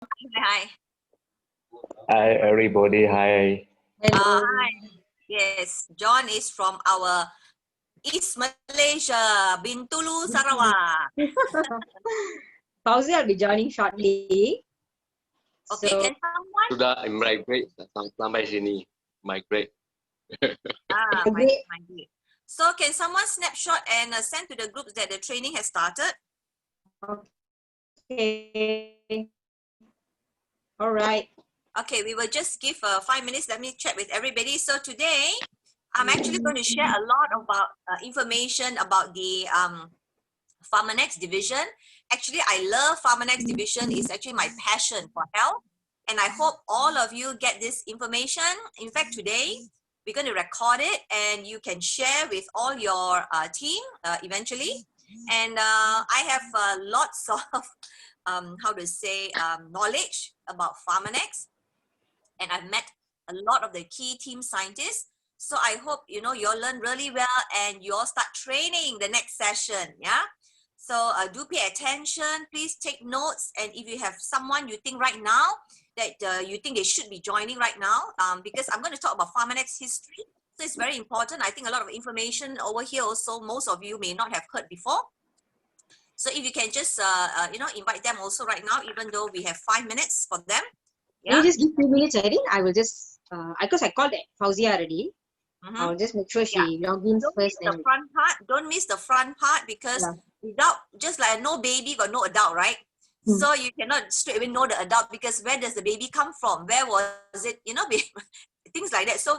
Hi. Hi everybody, hi. Hello. Hi. Yes, John is from our East Malaysia, Bintulu, Sarawak. Fauzi will be joining shortly. Okay, So, can someone? Sudah migrate sampai sini, migrate. great. So can someone snapshot and send to the groups that the training has started? Okay. All right. Okay, we will just give 5 minutes. Let me chat with everybody. So today, I'm actually going to share a lot about information about the PharmaNext division. Actually, I love PharmaNext division. It's actually my passion for health. And I hope all of you get this information. In fact, today, we're going to record it and you can share with all your team eventually. And I have lots of, knowledge about PharmaNext. And I've met a lot of the key team scientists. So I hope, you all learn really well and you all start training the next session. Yeah. So do pay attention, please take notes. And if you have someone you think right now that you think they should be joining right now, because I'm going to talk about PharmaNext history. So it's very important. I think a lot of information over here also, most of you may not have heard before. So if you can just, invite them also right now, even though we have 5 minutes for them. Can you just give 2 minutes, Irene? I will just, because I called Fauzia already. I'll just make sure she logins first. Don't miss the front part. Don't miss the front part because without, just like no baby got no adult, right? So you cannot straight away know the adult because where does the baby come from? Where was it? Things like that. So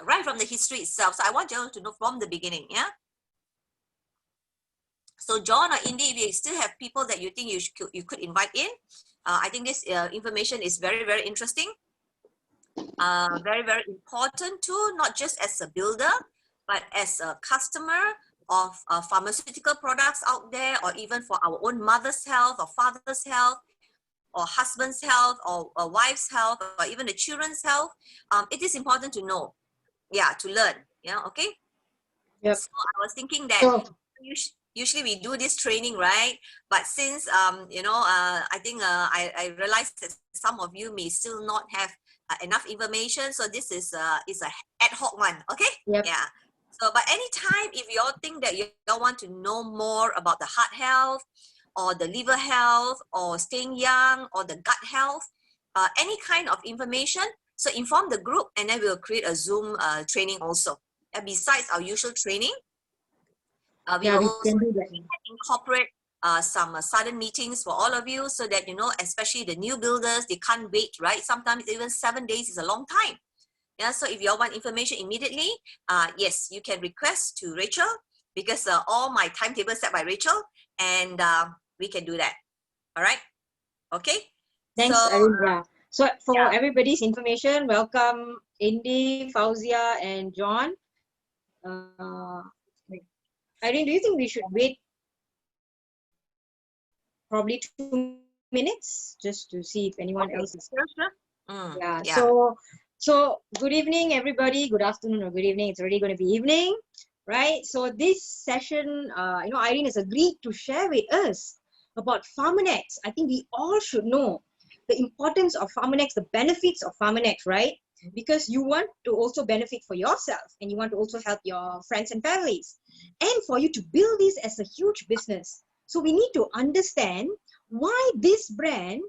right from the history itself. So I want you to know from the beginning. Yeah. So John or Indy, if you still have people that you think you could invite in, I think this information is very, very interesting. Very, very important too, not just as a builder, but as a customer of pharmaceutical products out there, or even for our own mother's health or father's health or husband's health or wife's health or even the children's health. It is important to know, to learn. Okay. Yep. So I was thinking that usually we do this training, right? But since I think I realized that some of you may still not have enough information, so this is a ad hoc one. Okay. Yep. Yeah. So but anytime if you all think that you all want to know more about the heart health or the liver health or staying young or the gut health, any kind of information, so inform the group and then we'll create a Zoom training also. Besides our usual training, we will also incorporate some sudden meetings for all of you so that, especially the new builders, they can't wait, right? Sometimes even 7 days is a long time. Yeah, so if you all want information immediately, yes, you can request to Rachel because all my timetable set by Rachel and we can do that. All right. Okay. Thanks, Irene. So for everybody's information, welcome Indy, Fauzia, and John. Irene, do you think we should wait probably 2 minutes just to see if anyone else is? Sure. So good evening, everybody. Good afternoon or good evening. It's already going to be evening, right? So this session, Irene has agreed to share with us about PharmaNext. I think we all should know the importance of PharmaNext, the benefits of PharmaNext, right? Because you want to also benefit for yourself and you want to also help your friends and families and for you to build this as a huge business. So we need to understand why this brand,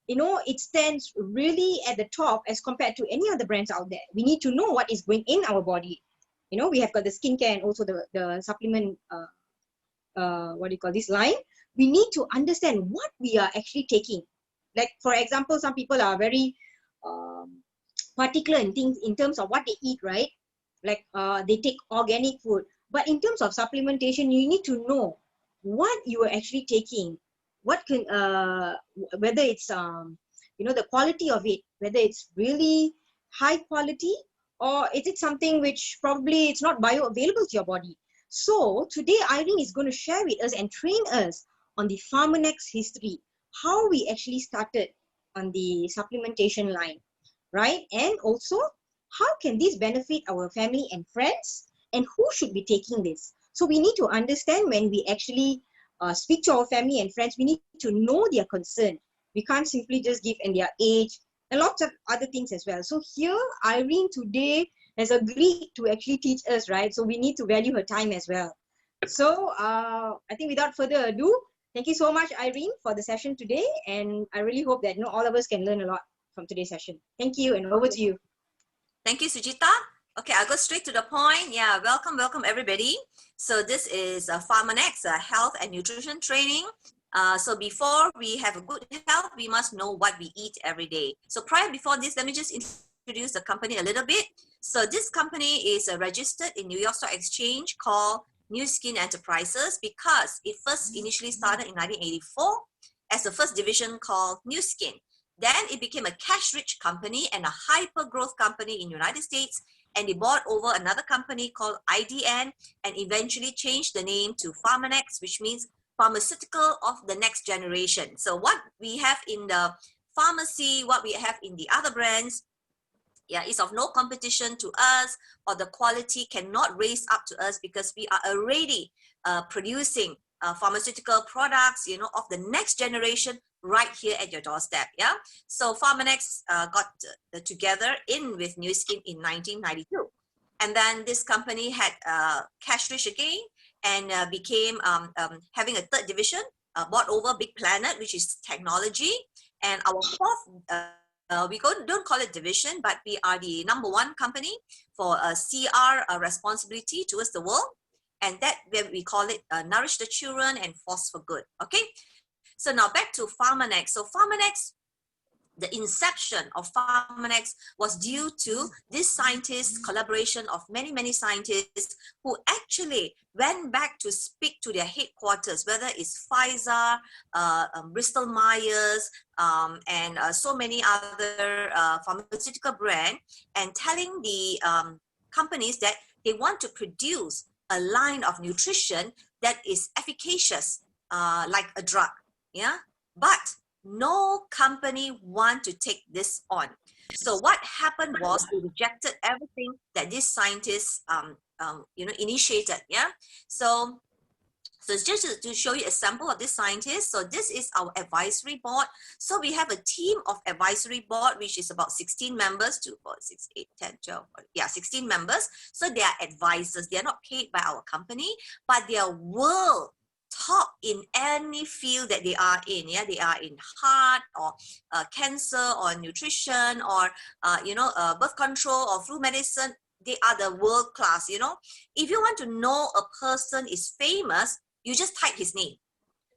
it stands really at the top as compared to any other brands out there. We need to know what is going in our body. We have got the skincare and also the supplement, this line. We need to understand what we are actually taking. Like, for example, some people are very particular in things in terms of what they eat, right? Like they take organic food. But in terms of supplementation, you need to know what you are actually taking. What can, whether it's the quality of it, whether it's really high quality or is it something which probably it's not bioavailable to your body. So today Irene is going to share with us and train us on the PharmaNext history, how we actually started on the supplementation line, right? And also how can this benefit our family and friends, and who should be taking this? So we need to understand when we actually speak to our family and friends, we need to know their concern. We can't simply just give and their age and lots of other things as well. So here, Irene today has agreed to actually teach us, right? So we need to value her time as well. So I think without further ado, thank you so much, Irene, for the session today. And I really hope that all of us can learn a lot from today's session. Thank you, and over to you. Thank you, Sujita. Okay, I'll go straight to the point. Yeah, welcome everybody. So this is PharmaNext, health and nutrition training. So before we have a good health, we must know what we eat every day. So before this, let me just introduce the company a little bit. So this company is registered in New York Stock Exchange called New Skin Enterprises because it first initially started in 1984 as the first division called New Skin. Then it became a cash-rich company and a hyper-growth company in the United States, and they bought over another company called IDN and eventually changed the name to PharmaNext, which means pharmaceutical of the next generation. So what we have in the pharmacy, what we have in the other brands, yeah, is of no competition to us, or the quality cannot raise up to us because we are already producing pharmaceutical products, of the next generation right here at your doorstep. Yeah. So PharmaNext got together in with New Skin in 1992, and then this company had cash rich again and became having a third division, bought over Big Planet, which is technology, and our fourth. We don't call it division, but we are the #1 company for CR responsibility towards the world, and that we call it Nourish the Children and Force for Good. Okay, so now back to PharmaNext. So PharmaNext, the inception of PharmaNext was due to this scientists' collaboration of many scientists who actually went back to speak to their headquarters, whether it's Pfizer, Bristol Myers, and so many other pharmaceutical brands, and telling the companies that they want to produce a line of nutrition that is efficacious, like a drug. Yeah, but no company want to take this on. So what happened was they rejected everything that these scientists initiated. Yeah. So it's just to show you a sample of this scientist. So this is our advisory board. So we have a team of advisory board, which is about 16 members, 2, 4, 6, 8, 10, 12, yeah, 16 members. So they are advisors. They are not paid by our company, but they are world top in any field that they are in. Yeah, they are in heart or cancer or nutrition or birth control or flu medicine. They are the world class. If you want to know a person is famous, you just type his name.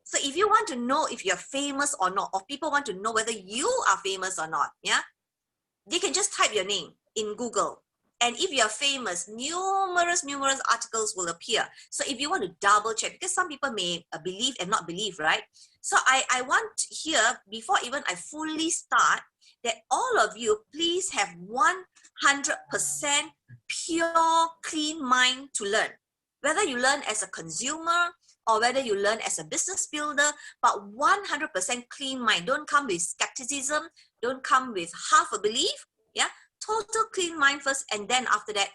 So if you want to know if you're famous or not, or people want to know whether you are famous or not, yeah, they can just type your name in Google. And if you're famous, numerous articles will appear. So if you want to double check, because some people may believe and not believe, right? So I want here, before even I fully start, that all of you please have 100% pure, clean mind to learn. Whether you learn as a consumer or whether you learn as a business builder, but 100% clean mind. Don't come with skepticism. Don't come with half a belief. Yeah, total clean mind first, and then after that,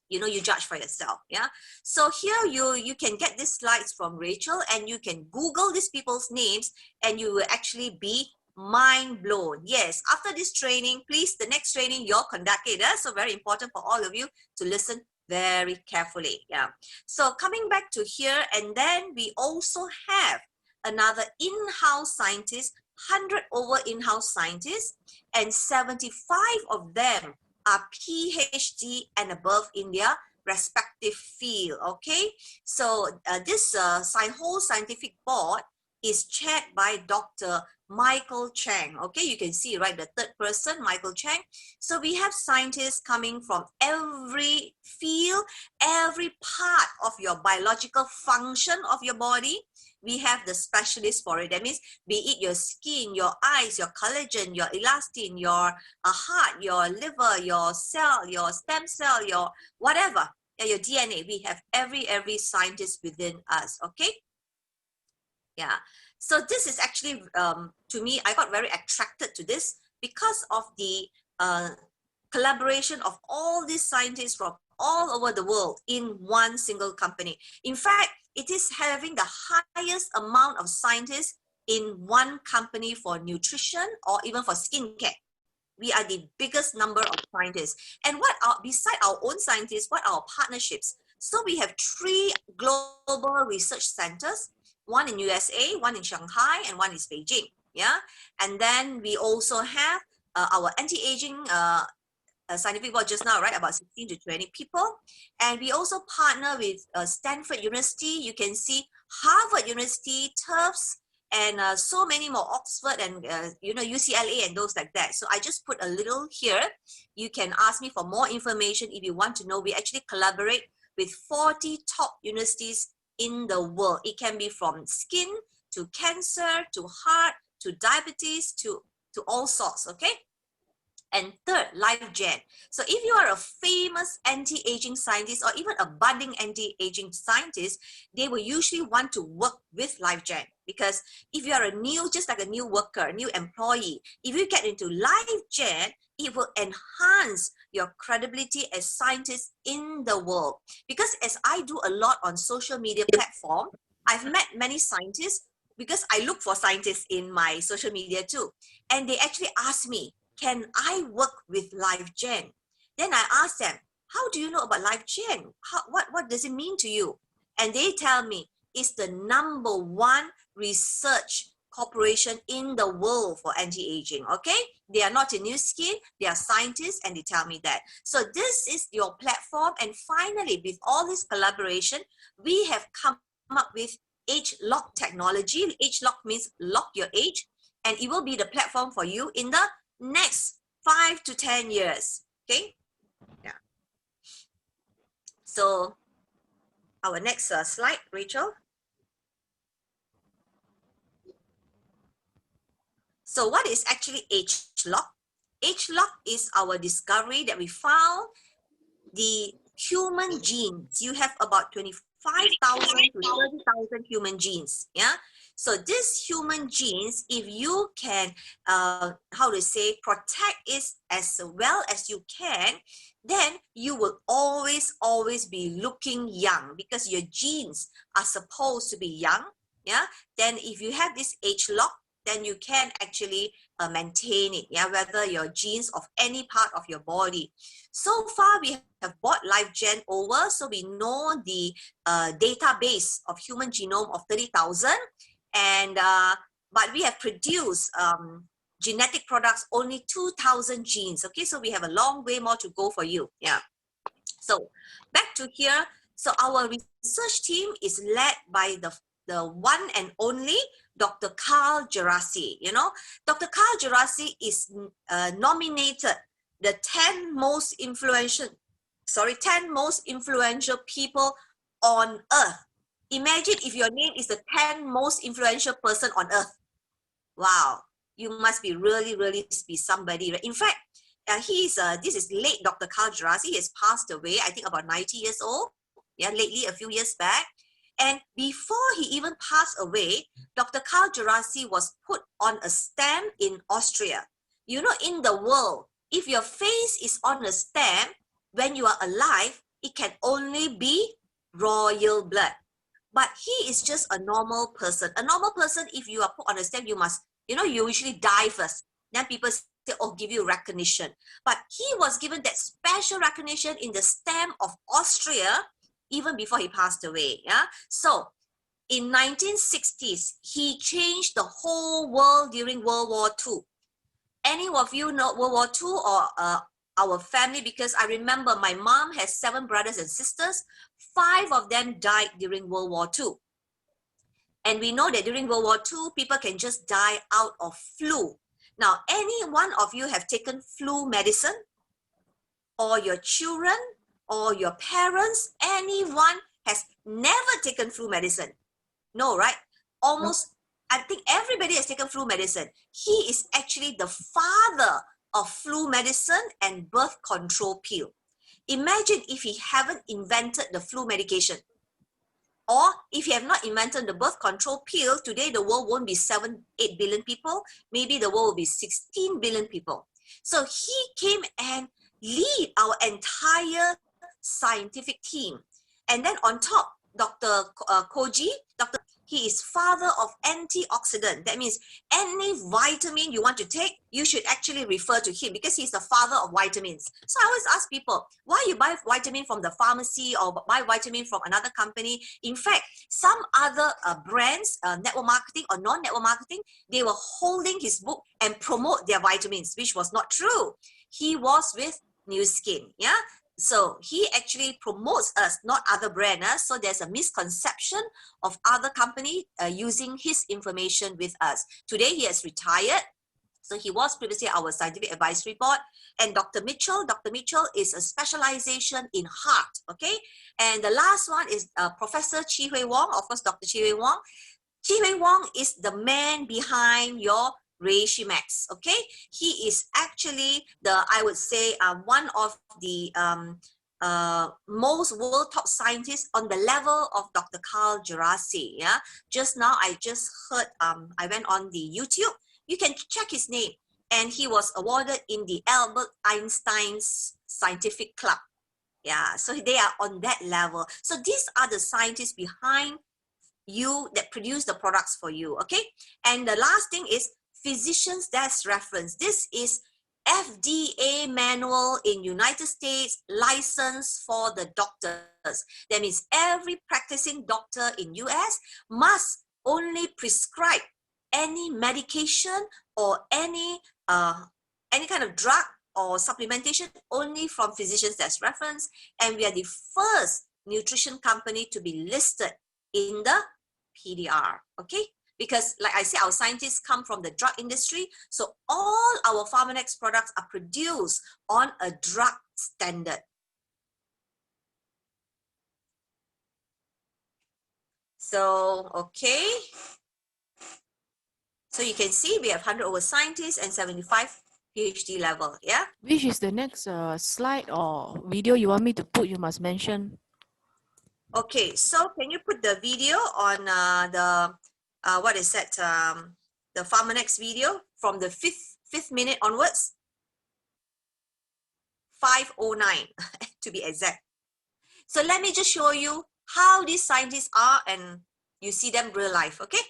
you judge for yourself. Yeah. So here you can get these slides from Rachel, and you can Google these people's names, and you will actually be mind blown. Yes. After this training, please, the next training you're conducting. That's so very important for all of you to listen very carefully. Yeah. So coming back to here, and then we also have another in-house scientist, 100 over in-house scientists, and 75 of them are PhD and above in their respective field. Okay, so this whole scientific board is chaired by Dr. Michael Chang. Okay, you can see, right, the third person, Michael Chang. So we have scientists coming from every field, every part of your biological function of your body. We have the specialists for it. That means, be it your skin, your eyes, your collagen, your elastin, your heart, your liver, your cell, your stem cell, your whatever, your DNA. We have every scientist within us. Okay. Yeah. So this is actually, to me, I got very attracted to this because of the collaboration of all these scientists from all over the world in one single company. In fact, it is having the highest amount of scientists in one company for nutrition or even for skincare. We are the biggest number of scientists. And what are, beside our own scientists, what are our partnerships? So we have 3 global research centers, one in USA, one in Shanghai, and one is Beijing. Yeah. And then we also have our anti-aging scientific board just now, right? About 16 to 20 people. And we also partner with Stanford University. You can see Harvard University, Tufts, and so many more, Oxford and UCLA and those like that. So I just put a little here. You can ask me for more information if you want to know. We actually collaborate with 40 top universities in the world. It can be from skin to cancer to heart to diabetes to all sorts, okay? And third, LifeGen. So if you are a famous anti-aging scientist or even a budding anti-aging scientist, they will usually want to work with LifeGen, because if you are a new, just like a new worker, new employee, if you get into LifeGen, it will enhance your credibility as scientists in the world. Because as I do a lot on social media platform, I've met many scientists because I look for scientists in my social media too. And they actually ask me, can I work with LifeGen? Then I ask them, how do you know about LifeGen? What does it mean to you? And they tell me, it's the #1 research corporation in the world for anti-aging, okay? They are not in new skin, they are scientists, and they tell me that. So this is your platform. And finally, with all this collaboration, we have come up with age lock technology. Age lock means lock your age, and it will be the platform for you in the next 5 to 10 years, okay? Yeah. So our next slide, Rachel. So what is actually age lock? Age lock is our discovery that we found the human genes. You have about 25,000 to 30,000 human genes, yeah? So these human genes, if you can, protect it as well as you can, then you will always be looking young, because your genes are supposed to be young, yeah? Then if you have this age lock, then you can actually maintain it, yeah, whether your genes of any part of your body. So far, we have brought LifeGen over, so we know the database of human genome of 30,000, and but we have produced genetic products only 2,000 genes. Okay, so we have a long way more to go for you. Yeah. So back to here. So our research team is led by the one and only Dr. Carl Gerasi. You know, Dr. Carl Gerasi is nominated the 10 most influential people on earth. Imagine if your name is the 10 most influential person on earth. Wow, you must be really be somebody. Right? In fact, this is late Dr. Carl Gerasi. He has passed away, I think about 90 years old. Yeah, lately, a few years back. And before he even passed away, Dr. Carl Gerasi was put on a stamp in Austria. You know, in the world, if your face is on a stamp, when you are alive, it can only be royal blood. But he is just a normal person. A normal person, if you are put on a stamp, you must, you usually die first. Then people say, oh, give you recognition. But he was given that special recognition in the stamp of Austria, even before he passed away. Yeah. So in 1960s, he changed the whole world during World War II. Any of you know World War II or our family? Because I remember my mom has 7 brothers and sisters. 5 of them died during World War II. And we know that during World War II, people can just die out of flu. Now, any one of you have taken flu medicine? Or your children? Or your parents? Anyone has never taken flu medicine? No, right? Almost, I think everybody has taken flu medicine. He is actually the father of flu medicine and birth control pill. Imagine if he haven't invented the flu medication. Or if he have not invented the birth control pill, today the world won't be 7-8 billion people. Maybe the world will be 16 billion people. So he came and lead our entire scientific team. And then on top, Dr. Koji, He is father of antioxidant. That means any vitamin you want to take, you should actually refer to him because he's the father of vitamins. So I always ask people, why you buy vitamin from the pharmacy or buy vitamin from another company? In fact, some other brands, network marketing or non-network marketing, they were holding his book and promote their vitamins, which was not true. He was with New Skin, yeah? So he actually promotes us, not other brands. So there's a misconception of other company using his information with us. Today he has retired. So he was previously our scientific advisory board. And Dr. Mitchell is a specialization in heart, okay? And the last one is Professor Chi Hui Wong, of course, Dr. Chi Hui Wong. Chi Hui Wong is the man behind your Reishi Max, okay? He is actually I would say, one of the most world top scientists on the level of Dr. Carl Gerasi, yeah? Just now, I just heard, I went on the YouTube, you can check his name, and he was awarded in the Albert Einstein's Scientific Club. Yeah, so they are on that level. So these are the scientists behind you that produce the products for you, okay? And the last thing is physician's desk reference. This is FDA manual in United States, license for the doctors. That means every practicing doctor in US must only prescribe any medication or any kind of drug or supplementation only from physician's desk reference. And we are the first nutrition company to be listed in the PDR, okay? Because like I said, our scientists come from the drug industry. So all our PharmaNex products are produced on a drug standard. So, okay. So you can see we have 100 over scientists and 75 PhD level, yeah? Which is the next slide or video you want me to put? You must mention. Okay, so can you put the video on what is that? The PharmaNex video from the fifth minute onwards? 5:09 to be exact. So let me just show you how these scientists are and you see them real life, okay?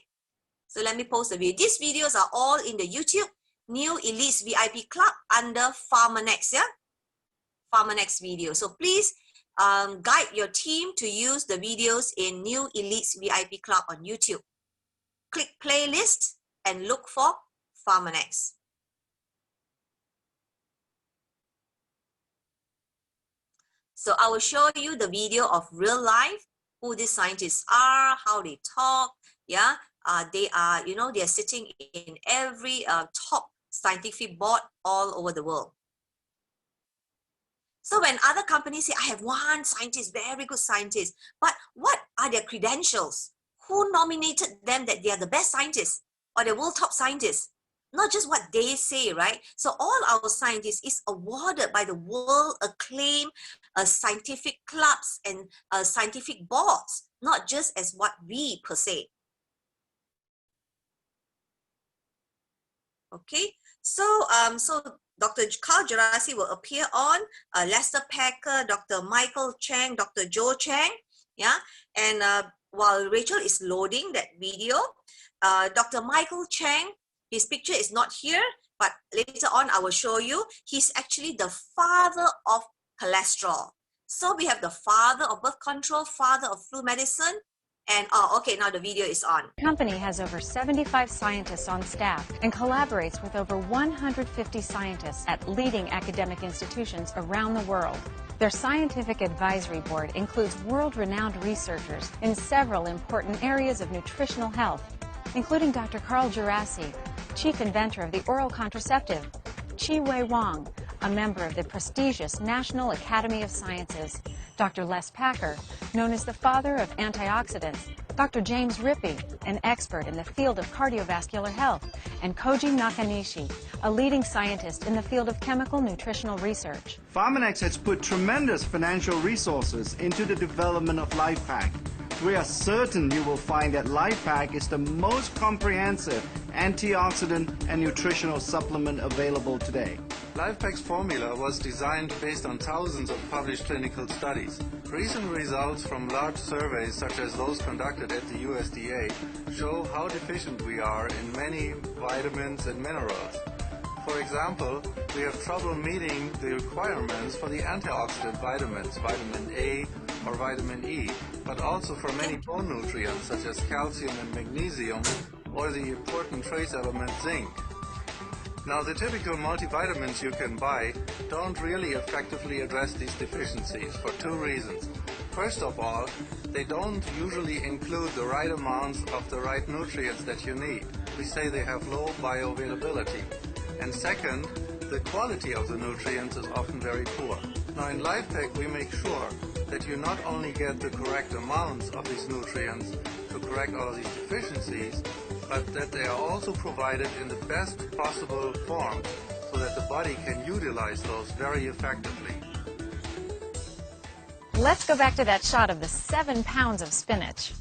So let me post the video. These videos are all in the YouTube New Elites VIP Club under PharmaNex, yeah? PharmaNex video. So please guide your team to use the videos in New Elites VIP Club on YouTube. Click playlist and look for PharmaNex. So I will show you the video of real life, who these scientists are, how they talk, yeah? They are, you know, they are sitting in every top scientific board all over the world. So when other companies say, I have one scientist, very good scientist, but what are their credentials? Who nominated them that they are the best scientists or the world top scientists? Not just what they say, right? So all our scientists is awarded by the world acclaimed scientific clubs and scientific boards, not just as what we per se. Okay, so Dr. Carl Gerasi will appear on Lester Packer, Dr. Michael Chang, Dr. Joe Chang, yeah. And while Rachel is loading that video, Dr. Michael Chang, his picture is not here, but later on I will show you. He's actually the father of cholesterol. So we have the father of birth control, father of flu medicine, and okay, now the video is on. The company has over 75 scientists on staff and collaborates with over 150 scientists at leading academic institutions around the world. Their scientific advisory board includes world-renowned researchers in several important areas of nutritional health, including Dr. Carl Gerasi, chief inventor of the oral contraceptive, Chi Hui Wong, a member of the prestigious National Academy of Sciences, Dr. Les Packer, known as the father of antioxidants, Dr. James Rippey, an expert in the field of cardiovascular health, and Koji Nakanishi, a leading scientist in the field of chemical nutritional research. PharmaNex has put tremendous financial resources into the development of LifePack. We are certain you will find that LifePack is the most comprehensive antioxidant and nutritional supplement available today. LifePak's formula was designed based on thousands of published clinical studies. Recent results from large surveys such as those conducted at the USDA show how deficient we are in many vitamins and minerals. For example, we have trouble meeting the requirements for the antioxidant vitamins, vitamin A or vitamin E, but also for many bone nutrients such as calcium and magnesium, or the important trace element zinc. Now, the typical multivitamins you can buy don't really effectively address these deficiencies for two reasons. First of all, they don't usually include the right amounts of the right nutrients that you need. We say they have low bioavailability. And second, the quality of the nutrients is often very poor. Now, in LifePak, we make sure that you not only get the correct amounts of these nutrients to correct all of these deficiencies, but that they are also provided in the best possible form so that the body can utilize those very effectively. Let's go back to that shot of the 7 pounds of spinach.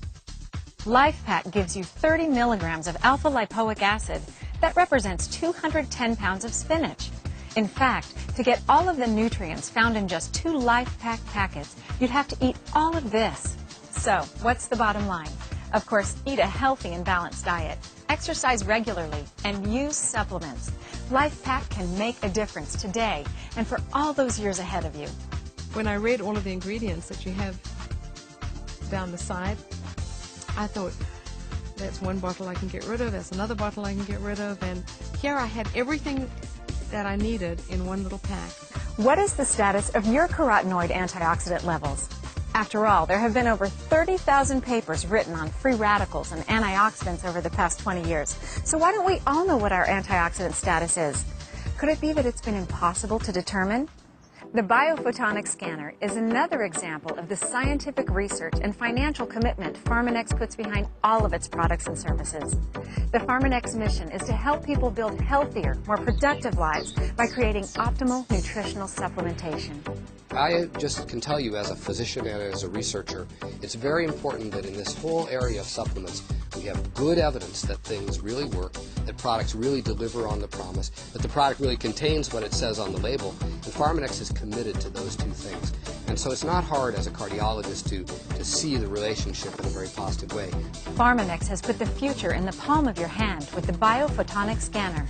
LifePak gives you 30 milligrams of alpha-lipoic acid. That represents 210 pounds of spinach. In fact, to get all of the nutrients found in just 2 LifePak packets, you'd have to eat all of this. So, what's the bottom line? Of course, eat a healthy and balanced diet, exercise regularly, and use supplements. LifePak can make a difference today and for all those years ahead of you. When I read all of the ingredients that you have down the side, I thought, that's one bottle I can get rid of, that's another bottle I can get rid of, and here I had everything that I needed in one little pack. What is the status of your carotenoid antioxidant levels? After all, there have been over 30,000 papers written on free radicals and antioxidants over the past 20 years. So why don't we all know what our antioxidant status is? Could it be that it's been impossible to determine? The biophotonic scanner is another example of the scientific research and financial commitment Pharmanex puts behind all of its products and services. The Pharmanex mission is to help people build healthier, more productive lives by creating optimal nutritional supplementation. I just can tell you as a physician and as a researcher, it's very important that in this whole area of supplements, we have good evidence that things really work, that products really deliver on the promise, that the product really contains what it says on the label, and Pharmanex is committed to those two things. And so it's not hard as a cardiologist to see the relationship in a very positive way. Pharmanex has put the future in the palm of your hand with the biophotonic scanner.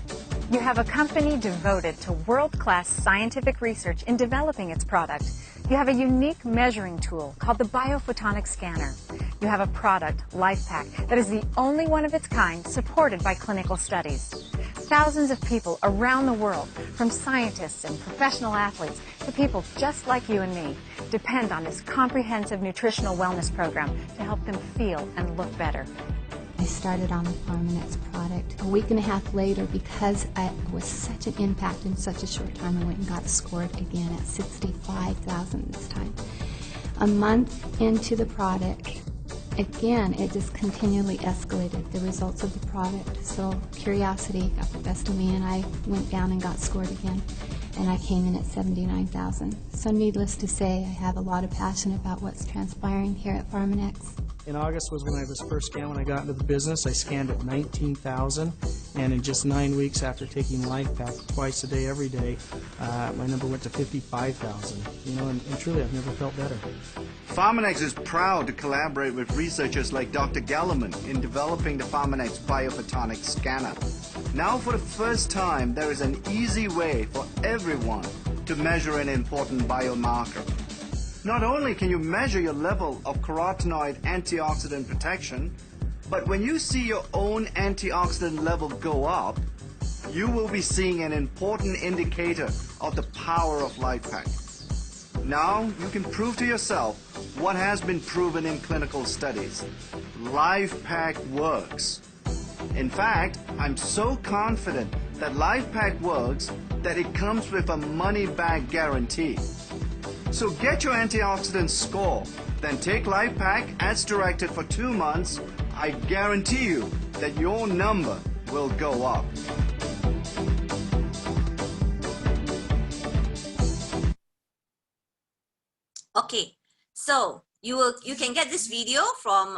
You have a company devoted to world-class scientific research in developing its product. You have a unique measuring tool called the biophotonic scanner. You have a product, LifePak, that is the only one of its kind supported by clinical studies. Thousands of people around the world, from scientists and professional athletes to people just like you and me, depend on this comprehensive nutritional wellness program to help them feel and look better. I started on the Pharmanex product a week and a half later because it was such an impact in such a short time. I went and got scored again at 65,000 this time. A month into the product, again, it just continually escalated, the results of the product. So curiosity got the best of me and I went down and got scored again. And I came in at 79,000. So needless to say, I have a lot of passion about what's transpiring here at Pharmanex. In August was when I was first scanned. When I got into the business, I scanned at 19,000, and in just 9 weeks after taking LifePak twice a day, every day, my number went to 55,000. You know, and truly, I've never felt better. Pharmanex is proud to collaborate with researchers like Dr. Gellerman in developing the Pharmanex biophotonic scanner. Now, for the first time, there is an easy way for everyone to measure an important biomarker. Not only can you measure your level of carotenoid antioxidant protection, but when you see your own antioxidant level go up, you will be seeing an important indicator of the power of LifePak. Now you can prove to yourself what has been proven in clinical studies. LifePak works. In fact, I'm so confident that LifePak works that it comes with a money-back guarantee. So get your antioxidant score, then take LifePak as directed for 2 months. I guarantee you that your number will go up. Okay, so you can get this video from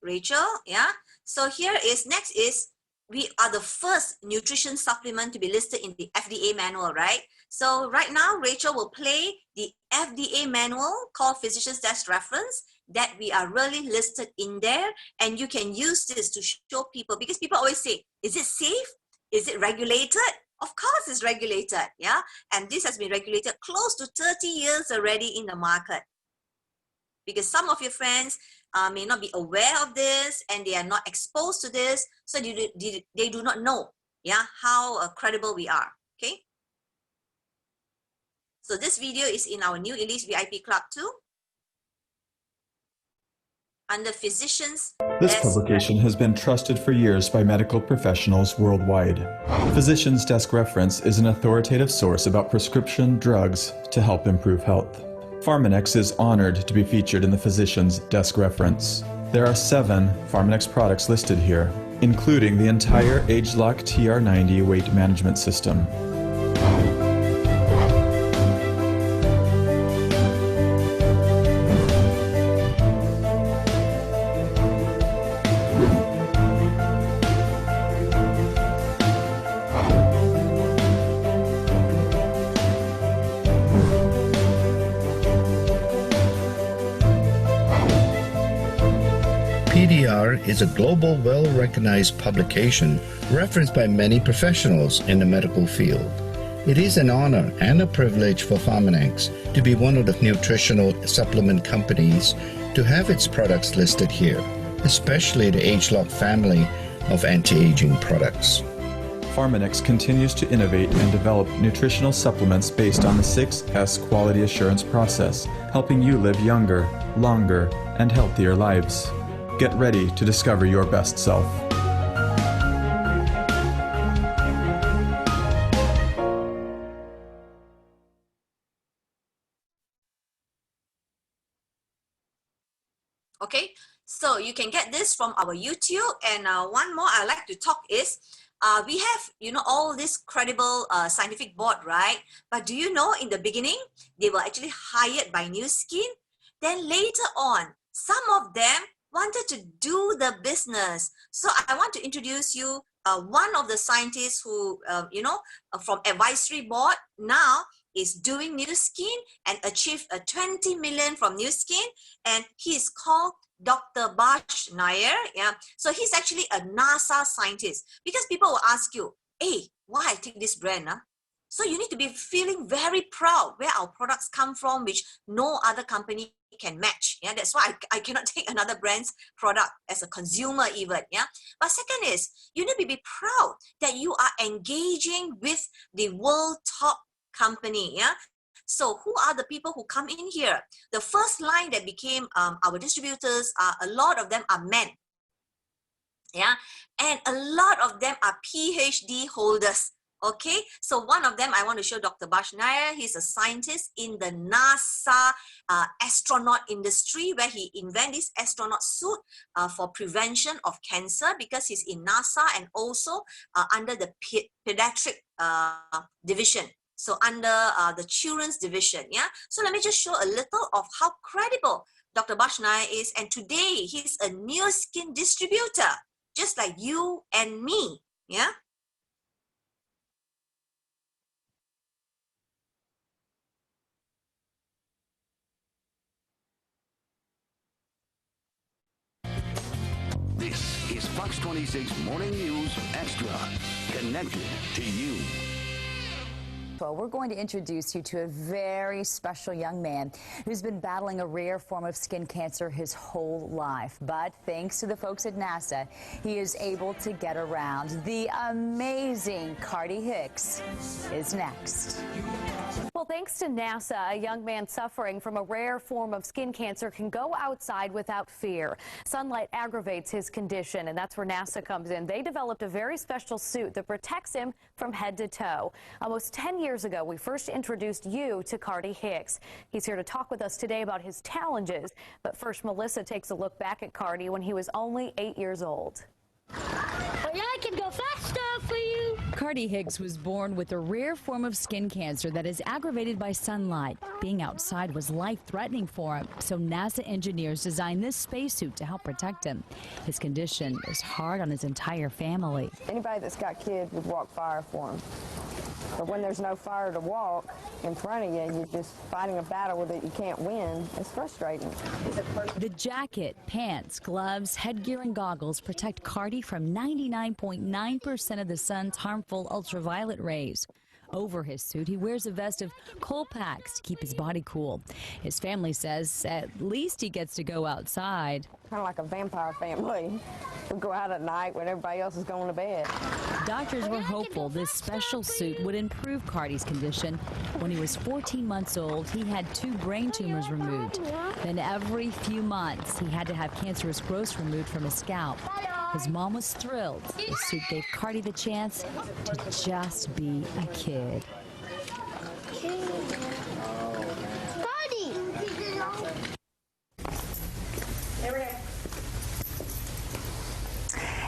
Rachel. Yeah. So here is next is we are the first nutrition supplement to be listed in the FDA manual, right? So right now, Rachel will play the FDA manual called Physician's Desk Reference that we are really listed in there. And you can use this to show people, because people always say, is it safe? Is it regulated? Of course it's regulated, yeah? And this has been regulated close to 30 years already in the market. Because some of your friends may not be aware of this and they are not exposed to this, so they do not know, yeah, how credible we are, okay? So this video is in our new Elise VIP Club too, under Physicians. This publication has been trusted for years by medical professionals worldwide. Physician's Desk Reference is an authoritative source about prescription drugs to help improve health. Pharmanex is honored to be featured in the Physician's Desk Reference. There are 7 Pharmanex products listed here, including the entire ageLOC TR90 weight management system. PDR is a global, well-recognized publication referenced by many professionals in the medical field. It is an honor and a privilege for Pharmanex to be one of the nutritional supplement companies to have its products listed here, especially the ageLOC family of anti-aging products. Pharmanex continues to innovate and develop nutritional supplements based on the 6S quality assurance process, helping you live younger, longer, and healthier lives. Get ready to discover your best self. Okay, so you can get this from our YouTube. And one more I like to talk is, we have, you know, all this credible scientific board, right? But do you know, in the beginning, they were actually hired by New Skin. Then later on, some of them wanted to do the business. So I want to introduce you one of the scientists who, from advisory board now is doing New Skin and achieved a 20 million from New Skin. And he is called Dr. Bash Nair. Yeah. So he's actually a NASA scientist, because people will ask you, hey, why I take this brand? Huh? So you need to be feeling very proud where our products come from, which no other company can match. Yeah, that's why I cannot take another brand's product as a consumer even. Yeah, but second is, you need to be proud that you are engaging with the world top company. Yeah, so who are the people who come in here? The first line that became our distributors, a lot of them are men. Yeah, and a lot of them are PhD holders. Okay, so one of them I want to show, Dr. Bash Nair. He's a scientist in the NASA astronaut industry, where he invented this astronaut suit for prevention of cancer, because he's in NASA and also under the pediatric division. So under the children's division, yeah. So let me just show a little of how credible Dr. Bash Nair is. And today he's a New Skin distributor, just like you and me, yeah. This is Fox 26 Morning News Extra, connected to you. Well, we're going to introduce you to a very special young man who's been battling a rare form of skin cancer his whole life. But thanks to the folks at NASA, he is able to get around. The amazing Cardi Hicks is next. Well, thanks to NASA, a young man suffering from a rare form of skin cancer can go outside without fear. Sunlight aggravates his condition, and that's where NASA comes in. They developed a very special suit that protects him from head to toe. Almost 10 years ago, we first introduced you to Cardi Hicks. He's here to talk with us today about his challenges. But first, Melissa takes a look back at Cardi when he was only 8 years old. Well, yeah, I can go faster for you. Cardi Higgs was born with a rare form of skin cancer that is aggravated by sunlight. Being outside was life-threatening for him, so NASA engineers designed this spacesuit to help protect him. His condition is hard on his entire family. Anybody that's got kids would walk fire for them. But when there's no fire to walk in front of you, you're just fighting a battle that you can't win. It's frustrating. The jacket, pants, gloves, headgear, and goggles protect Cardi from 99.9% of the sun's harmful ultraviolet rays. Over his suit, he wears a vest of coal packs to keep his body cool. His family says at least he gets to go outside. Kind of like a vampire family. We go out at night when everybody else is going to bed. Doctors were hopeful this special suit would improve Cardi's condition. When he was 14 months old, he had 2 brain tumors removed. Then every few months, he had to have cancerous growths removed from his scalp. His mom was thrilled. The suit gave Cardi the chance to just be a kid.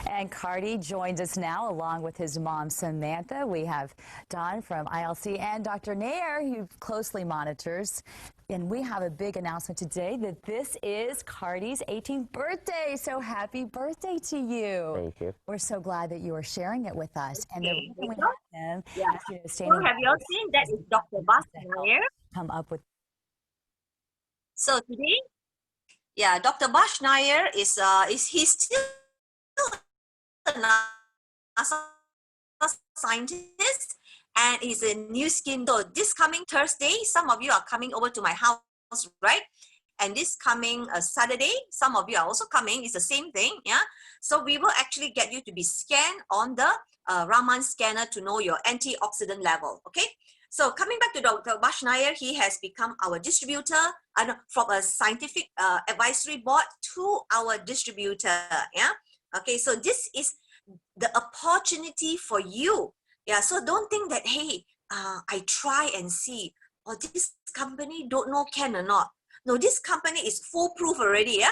And Cardi joins us now along with his mom, Samantha. We have Don from ILC and Dr. Nair, who closely monitors. And we have a big announcement today that this is Cardi's 18th birthday. So happy birthday to you. Thank you. We're so glad that you are sharing it with us. And the reason we have him is So have you all seen that is Dr. Nair? Come up with. So today, Dr. Nair is he's still a NASA scientist, and he's a new skin. So this coming Thursday, some of you are coming over to my house, right? And this coming Saturday, some of you are also coming. It's the same thing, yeah? So we will actually get you to be scanned on the Raman scanner to know your antioxidant level, okay? So coming back to Dr. Nair, he has become our distributor from a scientific advisory board to our distributor, yeah? Okay, so this is the opportunity for you. Yeah, so don't think that, hey, I try and see, or this company don't know can or not. No, this company is foolproof already, yeah?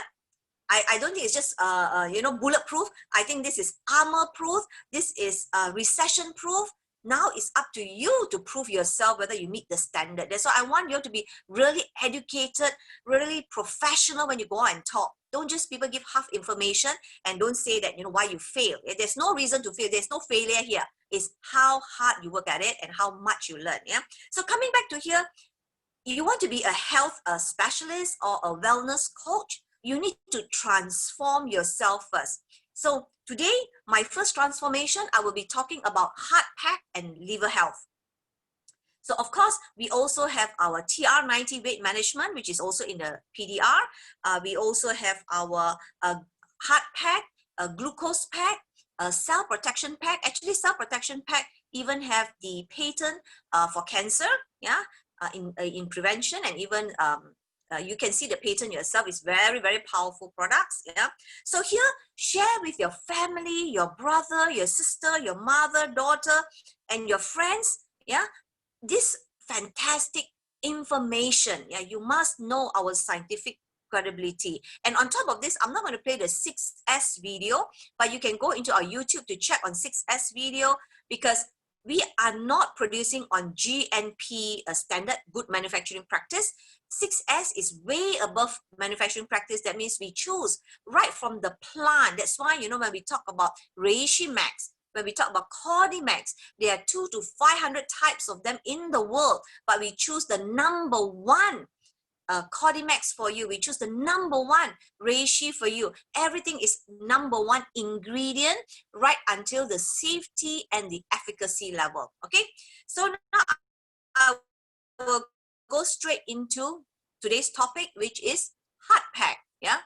I don't think it's just, bulletproof. I think this is armor-proof. This is recession-proof. Now it's up to you to prove yourself whether you meet the standard. That's why I want you to be really educated, really professional when you go out and talk. Don't just people give half information and don't say that, why you fail. There's no reason to fail. There's no failure here. It's how hard you work at it and how much you learn. Yeah. So coming back to here, you want to be a health specialist or a wellness coach, you need to transform yourself first. So today, my first transformation, I will be talking about heart pack and liver health. So of course, we also have our TR90 weight management, which is also in the PDR. We also have our heart pack, a glucose pack, a cell protection pack. Actually, cell protection pack even have the patent for cancer, yeah, in prevention, and even you can see the patent yourself. Is very, very powerful products. Yeah. So here, share with your family, your brother, your sister, your mother, daughter, and your friends. Yeah, this fantastic information. Yeah, you must know our scientific credibility. And on top of this, I'm not going to play the 6S video, but you can go into our YouTube to check on 6S video, because we are not producing on GNP standard, good manufacturing practice. 6S is way above manufacturing practice. That means we choose right from the plant. That's why, when we talk about Reishi Max, when we talk about Cardi Max, there are 200 to 500 types of them in the world, but we choose the number one Cardi Max for you. We choose the number one Reishi for you. Everything is number one ingredient right until the safety and the efficacy level. Okay, so now I will go straight into today's topic, which is heart pack. Yeah.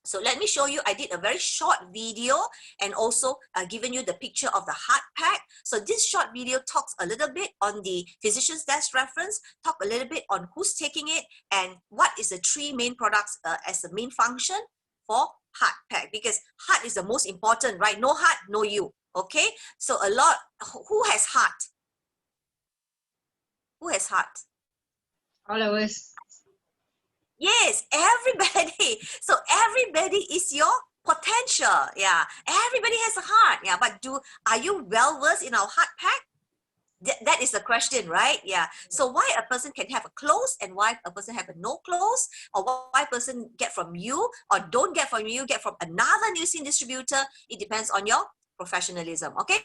So let me show you, I did a very short video and also given you the picture of the heart pack. So this short video talks a little bit on the physician's desk reference, talk a little bit on who's taking it and what is the 3 main products as the main function for heart pack, because heart is the most important, right? No heart, no you. Okay. So who has heart? Who has heart? All of us. Yes, everybody. So everybody is your potential. Yeah, everybody has a heart. Yeah, but are you well versed in our heart pack? That is the question, right? Yeah. So why a person can have a clothes and why a person have a no clothes, or why a person get from you or don't get from you, get from another newsing distributor, it depends on your professionalism. Okay.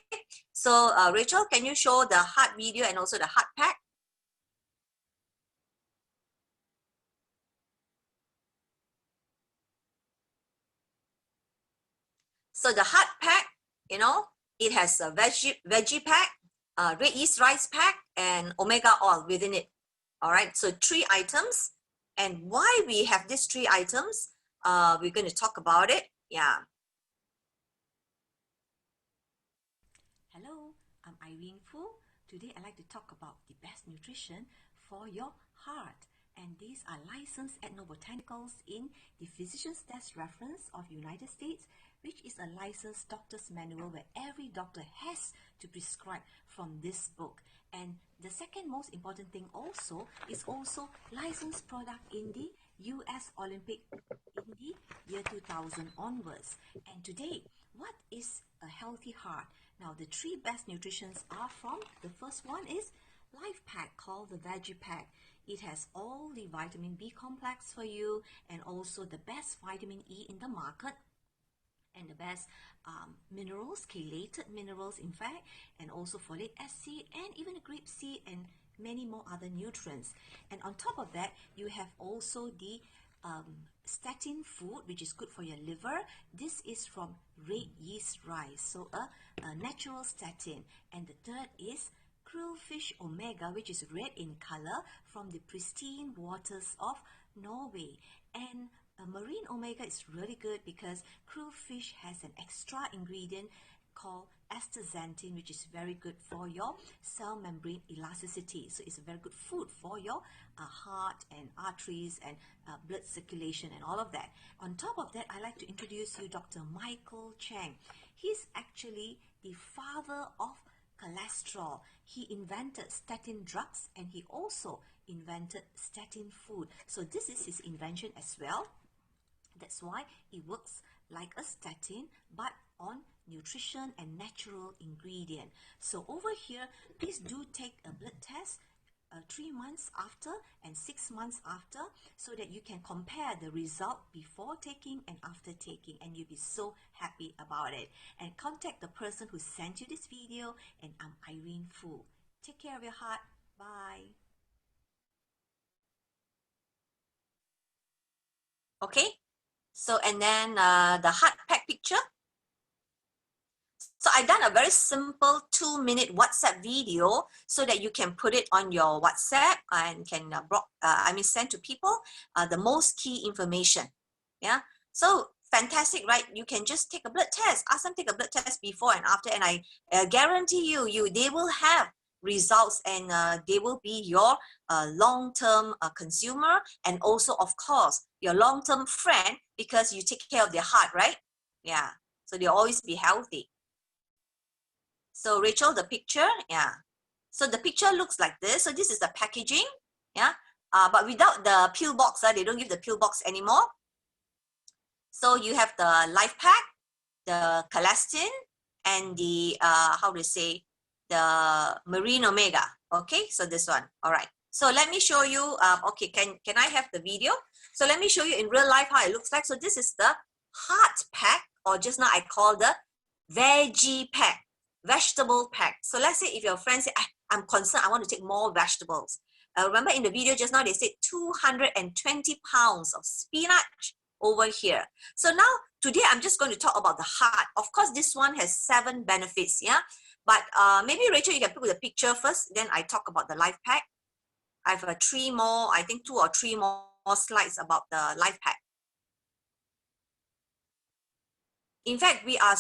So Rachel, can you show the heart video and also the heart pack? So the heart pack, you know, it has a veggie pack, red yeast rice pack, and omega oil within it. All right, so 3 items. And why we have these 3 items, we're going to talk about it. Yeah. Hello, I'm Irene Fu. Today I'd like to talk about the best nutrition for your heart. And these are licensed ethnobotanicals in the Physician's Desk Reference of United States, which is a licensed doctor's manual where every doctor has to prescribe from this book. And the second most important thing also is also licensed product in the US Olympic in the year 2000 onwards. And today, what is a healthy heart? Now, the 3 best nutritions are from, the first one is Life Pack called the Veggie Pack. It has all the vitamin B complex for you and also the best vitamin E in the market and the best minerals, chelated minerals in fact, and also folic acid and even grape seed and many more other nutrients. And on top of that, you have also the statin food, which is good for your liver. This is from red yeast rice, so a natural statin. And the third is krillfish omega, which is red in color, from the pristine waters of Norway. And marine omega is really good because krillfish has an extra ingredient called astaxanthin, which is very good for your cell membrane elasticity. So it's a very good food for your heart and arteries and blood circulation and all of that. On top of that, I'd like to introduce you Dr. Michael Chang. He's actually the father of cholesterol. He invented statin drugs and he also invented statin food. So this is his invention as well. That's why it works like a statin but on nutrition and natural ingredient. So over here, please do take a blood test 3 months after and 6 months after so that you can compare the result before taking and after taking, and you'll be so happy about it. And contact the person who sent you this video, and I'm Irene Fu. Take care of your heart. Bye. Okay, so and then the heart pack picture. So I've done a very simple 2-minute WhatsApp video so that you can put it on your WhatsApp and can send to people the most key information. Yeah, so fantastic, right? You can just take a blood test, ask them take a blood test before and after, and I guarantee you they will have results, and they will be your long-term consumer, and also of course your long-term friend because you take care of their heart, right? Yeah, so they'll always be healthy. So Rachel, the picture, yeah. So the picture looks like this. So this is the packaging, yeah. But without the pill box, they don't give the pill box anymore. So you have the life pack, the colastin, and the how to say, the marine omega. Okay, so this one. All right. So let me show you. Okay, can I have the video? So let me show you in real life how it looks like. So this is the heart pack, or just now I call the veggie pack. Vegetable pack. So let's say if your friend say, I'm concerned, I want to take more vegetables. Remember in the video just now, they said 220 pounds of spinach over here. So now, today I'm just going to talk about the heart. Of course, this one has 7 benefits, yeah? But maybe Rachel, you can put the picture first, then I talk about the life pack. I have 3 more, I think 2 or 3 more slides about the life pack. In fact, we are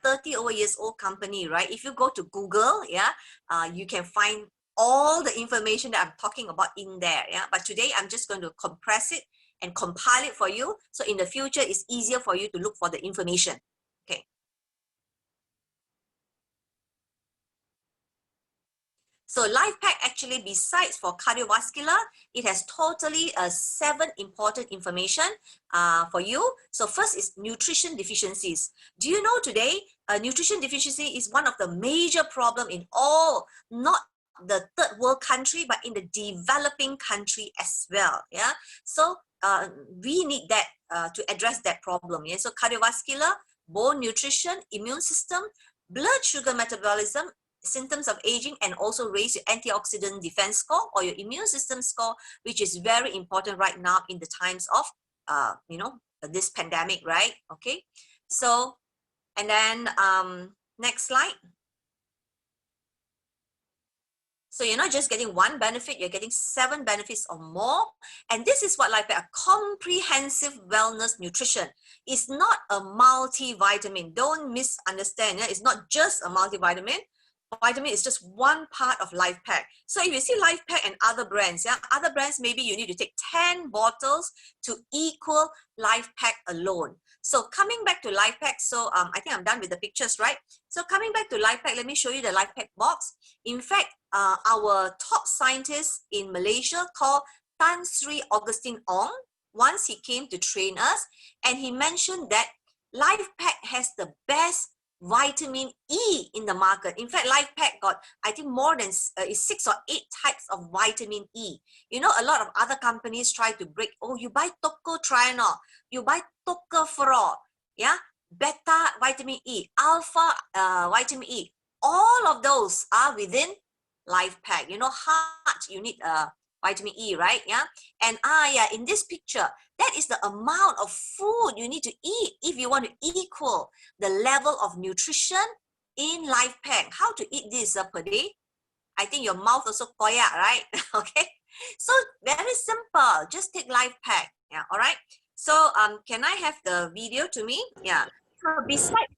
30 over years old company, right? If you go to Google, yeah, you can find all the information that I'm talking about in there, yeah. But today I'm just going to compress it and compile it for you, so in the future it's easier for you to look for the information. Okay. So Life Pack actually, besides for cardiovascular, it has totally 7 important information for you. So first is nutrition deficiencies. Do you know today, nutrition deficiency is one of the major problem in all, not the third world country, but in the developing country as well. Yeah. So we need that to address that problem. Yeah. So cardiovascular, bone nutrition, immune system, blood sugar metabolism, symptoms of aging, and also raise your antioxidant defense score or your immune system score, which is very important right now in the times of you know, this pandemic, right? Okay. So, and then next slide. So you're not just getting one benefit, you're getting 7 benefits or more. And this is what Life Pack, a comprehensive wellness nutrition. It's not a multivitamin. Don't misunderstand. Yeah? It's not just a multivitamin. Vitamin is just one part of Life Pack. So if you see Life Pack and other brands, yeah, other brands, maybe you need to take 10 bottles to equal Life Pack alone. So coming back to Life Pack, so I think I'm done with the pictures, right? So coming back to Life Pack, let me show you the Life Pack box. In fact, our top scientist in Malaysia called Tan Sri Augustine Ong, once he came to train us, and he mentioned that Life Pack has the best vitamin E in the market. In fact, Life Pack got, I think, more than 6 or 8 types of vitamin E. You know, a lot of other companies try to break, oh, you buy tocotrienol, you buy tocopherol, yeah, beta vitamin E, alpha vitamin E. All of those are within Life Pack. You know, heart, you need vitamin E, right? Yeah. And yeah, in this picture, that is the amount of food you need to eat if you want to equal the level of nutrition in Life Pack. How to eat this per day? I think your mouth also koyak, right? Okay. So very simple. Just take Life Pack. Yeah. All right. So can I have the video to me? Yeah. So besides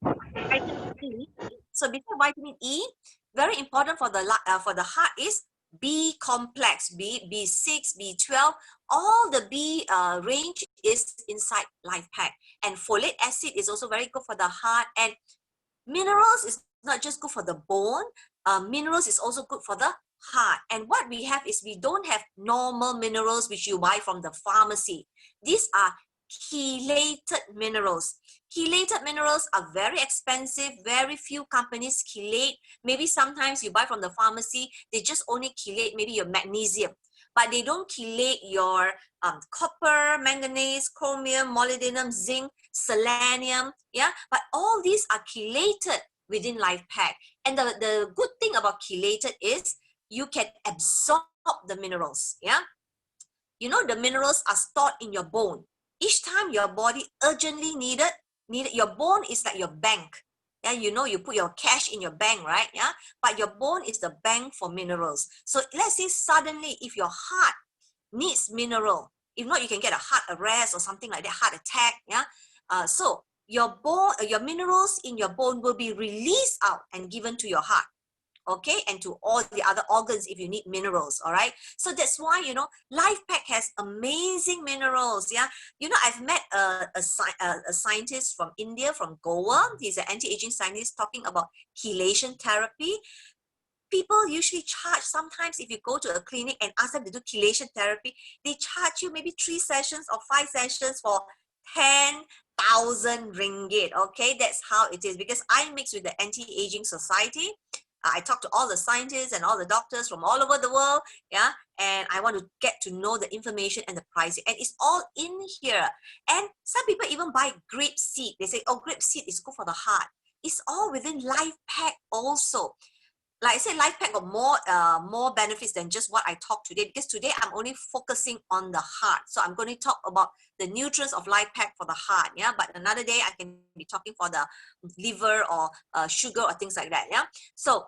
vitamin E, very important for the heart is B complex, B6, B12, all the B range is inside Life Pack. And folate acid is also very good for the heart. And minerals is not just good for the bone, minerals is also good for the heart. And what we have is we don't have normal minerals which you buy from the pharmacy. These are chelated minerals. Chelated minerals are very expensive. Very few companies chelate. Maybe sometimes you buy from the pharmacy, they just only chelate maybe your magnesium, but they don't chelate your copper, manganese, chromium, molybdenum, zinc, selenium. Yeah, but all these are chelated within Life Pack. And the good thing about chelated is you can absorb the minerals. Yeah, you know, the minerals are stored in your bone. Each time your body urgently needed, your bone is like your bank. Yeah, you know, you put your cash in your bank, right? Yeah, but your bone is the bank for minerals. So let's say suddenly if your heart needs mineral, if not, you can get a heart arrest or something like that, heart attack. Yeah, so your bone, your minerals in your bone will be released out and given to your heart. Okay, and to all the other organs if you need minerals. All right, so that's why, you know, Life Pack has amazing minerals. Yeah, you know, I've met a scientist from India, from Goa. He's an anti-aging scientist talking about chelation therapy. People usually charge, sometimes if you go to a clinic and ask them to do chelation therapy, they charge you maybe 3 sessions or 5 sessions for 10,000 ringgit. Okay, that's how it is, because I mix with the Anti-Aging Society. I talk to all the scientists and all the doctors from all over the world, yeah, and I want to get to know the information and the pricing, and it's all in here. And some people even buy grape seed. They say, oh, grape seed is good for the heart. It's all within Life Pack also. Like I said, Life Pack got more benefits than just what I talked today, because today I'm only focusing on the heart. So I'm going to talk about the nutrients of Life Pack for the heart, yeah. But another day I can be talking for the liver or sugar or things like that, yeah. So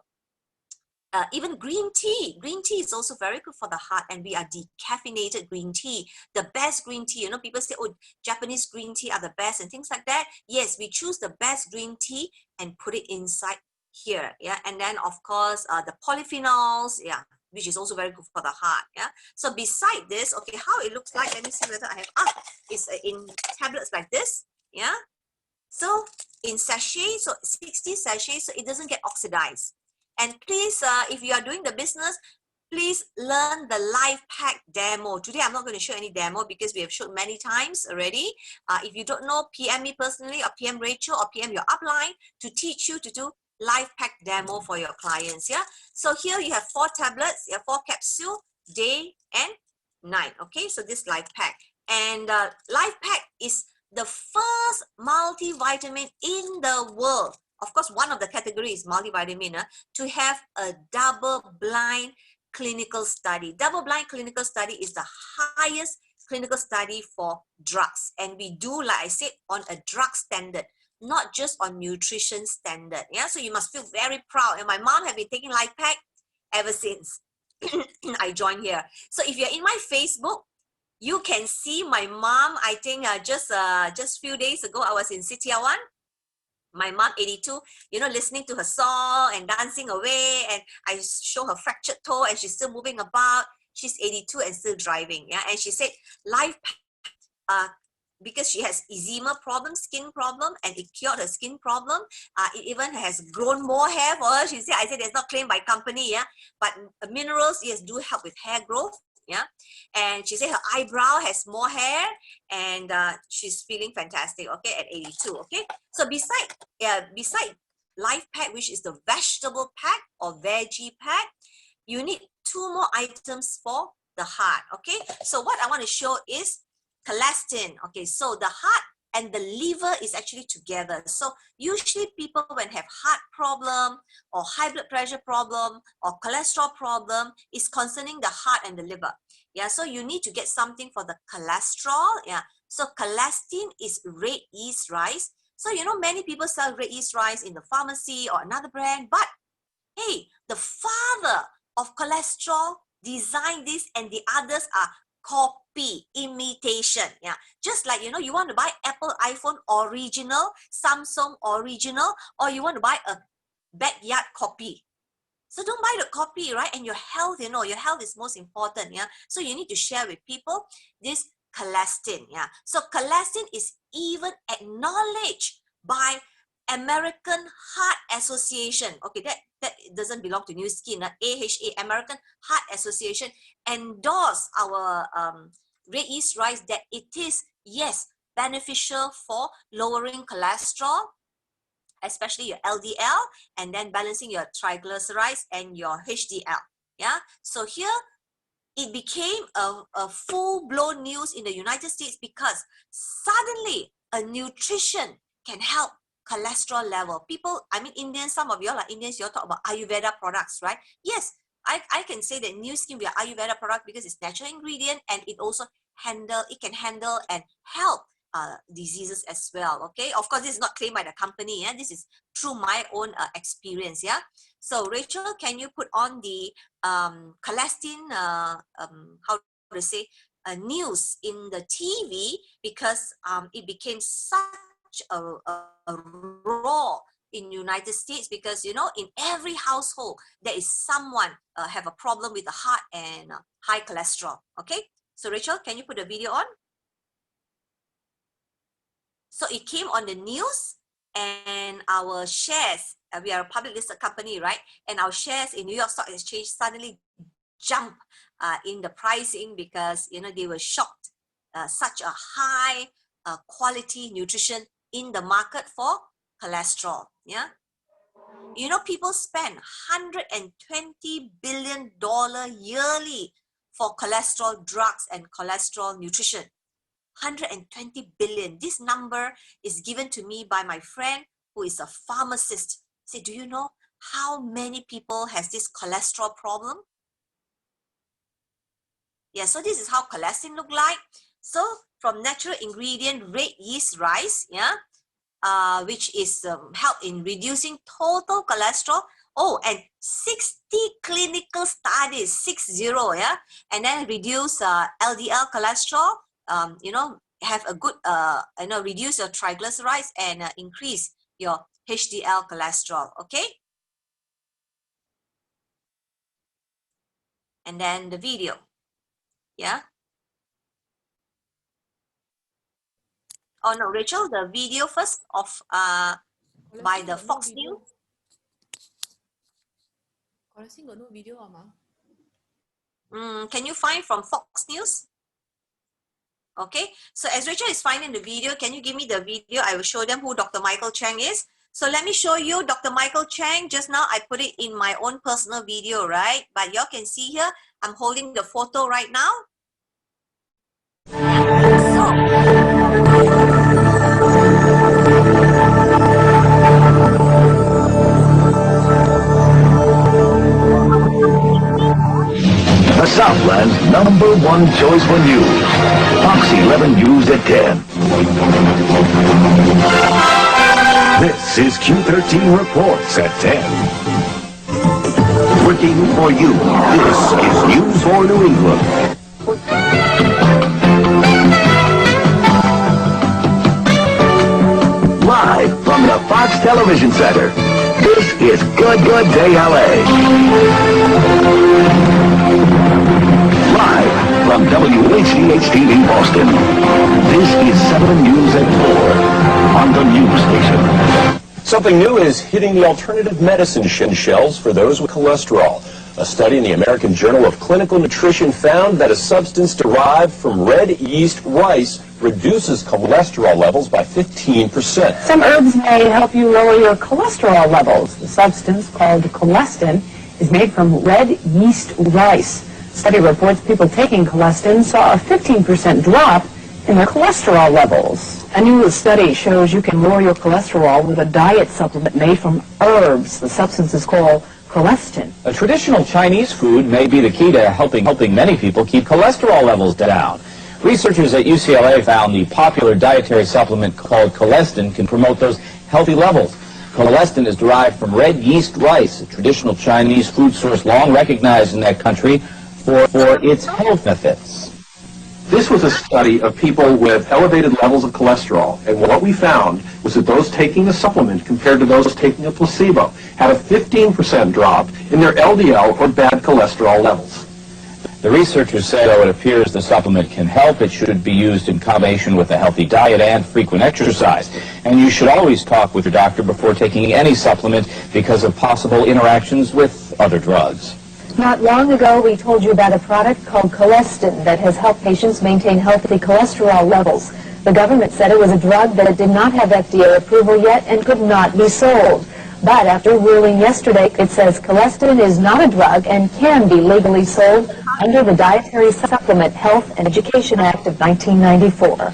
even green tea is also very good for the heart, and we are decaffeinated green tea, the best green tea. You know, people say, oh, Japanese green tea are the best and things like that. Yes, we choose the best green tea and put it inside here, yeah. And then of course the polyphenols, yeah, which is also very good for the heart, yeah. So beside this, okay, how it looks like, let me see whether I have, it's in tablets like this, yeah. So in sachet, so 60 sachets, so it doesn't get oxidized. And please, if you are doing the business, please learn the life pack demo. Today, I'm not going to show any demo because we have showed many times already. If you don't know, PM me personally or PM Rachel or PM your upline to teach you to do life pack demo for your clients. Yeah. So here you have 4 tablets, you have 4 capsules, day and night. Okay. So this life pack, and life pack is the first multivitamin in the world. Of course, one of the categories multivitamin to have a double-blind clinical study. Double-blind clinical study is the highest clinical study for drugs, and we do, like I said, on a drug standard, not just on nutrition standard. Yeah, so you must feel very proud. And my mom has been taking life pack ever since I joined here. So if you're in my Facebook, you can see my mom. I think just few days ago, I was in Sitiawan. My mom, 82, you know, listening to her song and dancing away, and I show her fractured toe and she's still moving about. She's 82 and still driving. Yeah, and she said life because she has eczema problem, skin problem, and it cured her skin problem. It even has grown more hair for her. She said, I said, it's not claimed by company, yeah, but minerals, yes, do help with hair growth. Yeah, and she said her eyebrow has more hair, and she's feeling fantastic. Okay, at 82. Okay, so beside life pack, which is the vegetable pack or veggie pack, you need 2 more items for the heart. Okay, so what I want to show is collagen. Okay, so the heart and the liver is actually together. So usually people when have heart problem or high blood pressure problem or cholesterol problem is concerning the heart and the liver. Yeah, so you need to get something for the cholesterol. Yeah, so collagen is red yeast rice. So you know many people sell red yeast rice in the pharmacy or another brand, but hey, the father of cholesterol designed this, and the others are copy, imitation. Yeah, just like, you know, you want to buy Apple iPhone original, Samsung original, or you want to buy a backyard copy. So don't buy the copy, right? And your health, you know, your health is most important. Yeah, so you need to share with people this collagen. Yeah, so collagen is even acknowledged by American Heart Association. Okay, that doesn't belong to New Skin. AHA, American Heart Association, endorse our red yeast rice that it is, yes, beneficial for lowering cholesterol, especially your LDL, and then balancing your triglycerides and your HDL. Yeah, so here it became a full-blown news in the United States because suddenly a nutrition can help cholesterol level. People, I mean Indians, some of you all are Indians, you all talk about Ayurveda products, right? Yes, I can say that New Skin, we are Ayurveda product because it's natural ingredient, and it also can handle and help diseases as well. Okay, of course this is not claimed by the company. Yeah, this is through my own experience. Yeah, so Rachel, can you put on the collagen how to say news in the TV, because it became such a role in United States, because you know in every household there is someone have a problem with the heart and high cholesterol. Okay, so Rachel, can you put the video on? So it came on the news, and our shares, we are a public listed company, right? And our shares in New York Stock Exchange suddenly jump in the pricing, because you know they were shocked such a high quality nutrition in the market for cholesterol. Yeah, you know, people spend $120 billion yearly for cholesterol drugs and cholesterol nutrition. 120 billion. This number is given to me by my friend who is a pharmacist. Say, do you know how many people has this cholesterol problem? Yeah, so this is how collagen look like. So from natural ingredient red yeast rice, yeah, which is help in reducing total cholesterol. Oh, and 60 clinical studies, 60, yeah, and then reduce LDL cholesterol. You know, have a good, you know, reduce your triglycerides and increase your HDL cholesterol. Okay. And then the video. Yeah. Oh no, Rachel, the video first of by the Fox News. got no video, Ama. Can you find from Fox News? Okay, so as Rachel is finding the video, can you give me the video? I will show them who Dr. Michael Chang is. So let me show you Dr. Michael Chang. Just now I put it in my own personal video, right? But y'all can see here, I'm holding the photo right now. The Southland's #1 choice for news. Fox 11 News at 10. This is Q13 Reports at 10. Working for you, this is News for New England. Live from the Fox Television Center, this is Good Day LA. Live from WHDH-TV Boston, this is 7 News at 4 on the news station. Something new is hitting the alternative medicine shelves for those with cholesterol. A study in the American Journal of Clinical Nutrition found that a substance derived from red yeast rice reduces cholesterol levels by 15%. Some herbs may help you lower your cholesterol levels. The substance, called colistin, is made from red yeast rice. Study reports people taking colistin saw a 15% drop in their cholesterol levels. A new study shows you can lower your cholesterol with a diet supplement made from herbs. The substance is called colistin. A traditional Chinese food may be the key to helping many people keep cholesterol levels down. Researchers at UCLA found the popular dietary supplement called colistin can promote those healthy levels. Colistin is derived from red yeast rice, a traditional Chinese food source long recognized in that country for its health benefits. This was a study of people with elevated levels of cholesterol, and what we found was that those taking a supplement compared to those taking a placebo had a 15% drop in their LDL or bad cholesterol levels. The researchers say, though it appears the supplement can help, it should be used in combination with a healthy diet and frequent exercise. And you should always talk with your doctor before taking any supplement because of possible interactions with other drugs. Not long ago, we told you about a product called colistin that has helped patients maintain healthy cholesterol levels. The government said it was a drug that did not have FDA approval yet and could not be sold. But after ruling yesterday, it says colistin is not a drug and can be legally sold under the Dietary Supplement Health and Education Act of 1994.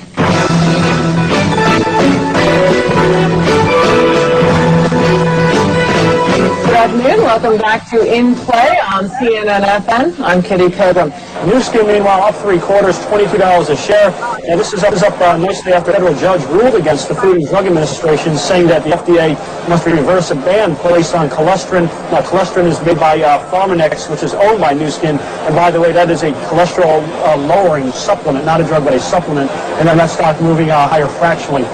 Good afternoon. Welcome back to In Play on CNN-FM. I'm Kitty Pilgrim. Nu Skin, meanwhile, up 3 quarters, $22 a share. And this is up nicely after a federal judge ruled against the Food and Drug Administration, saying that the FDA must reverse a ban placed on cholesterol. Now, cholesterol is made by Pharmanex, which is owned by Nu Skin. And by the way, that is a cholesterol-lowering supplement, not a drug, but a supplement. And then that stock moving higher fractionally.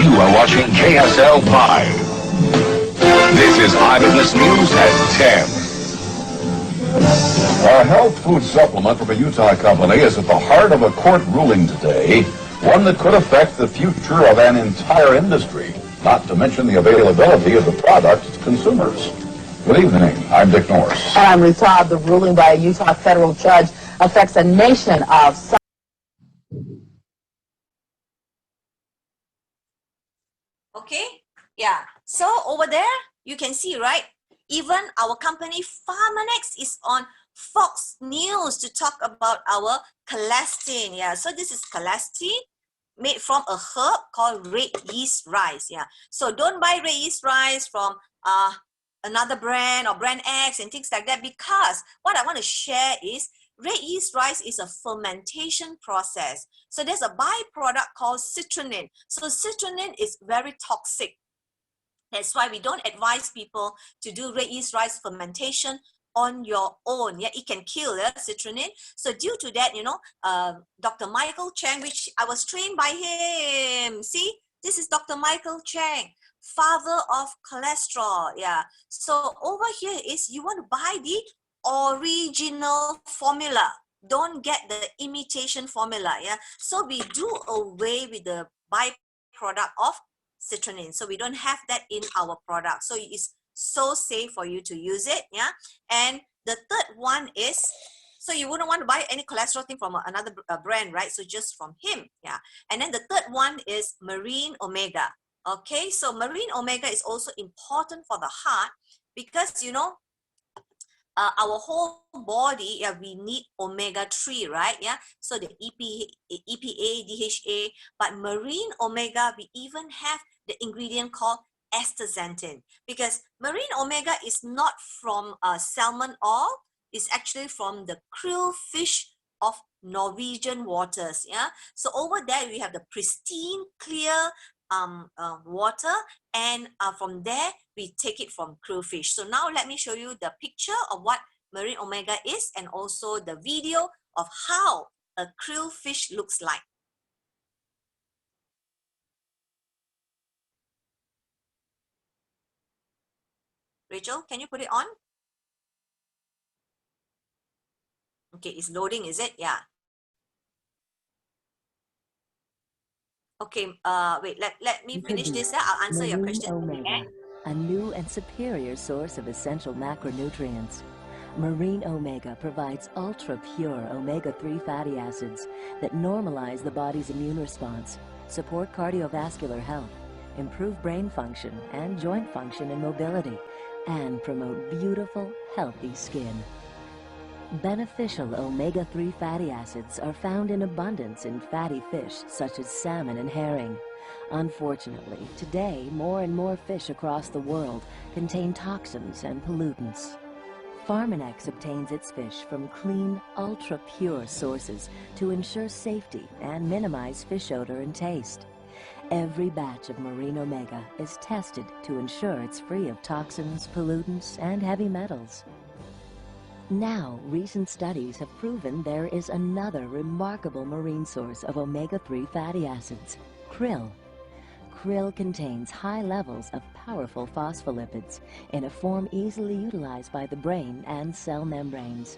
You are watching KSL Live. This is Eyewitness News at 10. A health food supplement from a Utah company is at the heart of a court ruling today, one that could affect the future of an entire industry, not to mention the availability of the product to consumers. Good evening. I'm Dick Norris. And I'm Ruth Todd. The ruling by a Utah federal judge affects a nation of... Okay, yeah. So over there, you can see, right? Even our company Pharmanex is on Fox News to talk about our colistin. Yeah, so this is colistin made from a herb called red yeast rice. Yeah, so don't buy red yeast rice from another brand or brand X and things like that, because what I want to share is red yeast rice is a fermentation process. So there's a byproduct called citrulline. So citrulline is very toxic. That's why we don't advise people to do red yeast rice fermentation on your own. Yeah, it can kill citrulline. So due to that, you know, Dr. Michael Chang, which I was trained by him. See, this is Dr. Michael Chang, father of cholesterol. Yeah. So over here is you want to buy the original formula. Don't get the imitation formula. Yeah. So we do away with the byproduct of citrulline. So we don't have that in our product. So it's so safe for you to use it. Yeah. And the third one is, so you wouldn't want to buy any cholesterol thing from another brand, right? So just from him. Yeah. And then the third one is marine omega. Okay, so marine omega is also important for the heart because, you know, our whole body, yeah, we need omega-3, right? Yeah, so the EPA, DHA, but marine omega, we even have the ingredient called astaxanthin, because marine omega is not from salmon oil, it's actually from the krill fish of Norwegian waters. Yeah, so over there we have the pristine, clear water, and from there we take it from krillfish. So now let me show you the picture of what marine omega is and also the video of how a krillfish looks like. Rachel, can you put it on? Okay, it's loading, is it? Yeah. Okay, wait, let me finish this. I'll answer your Marine question. omega, a new and superior source of essential macronutrients. Marine omega provides ultra-pure omega-3 fatty acids that normalize the body's immune response, support cardiovascular health, improve brain function and joint function and mobility, and promote beautiful, healthy skin. Beneficial omega-3 fatty acids are found in abundance in fatty fish such as salmon and herring. Unfortunately, today more and more fish across the world contain toxins and pollutants. Farminex obtains its fish from clean, ultra-pure sources to ensure safety and minimize fish odor and taste. Every batch of marine omega is tested to ensure it's free of toxins, pollutants, and heavy metals. Now, recent studies have proven there is another remarkable marine source of omega-3 fatty acids, krill. Krill contains high levels of powerful phospholipids in a form easily utilized by the brain and cell membranes.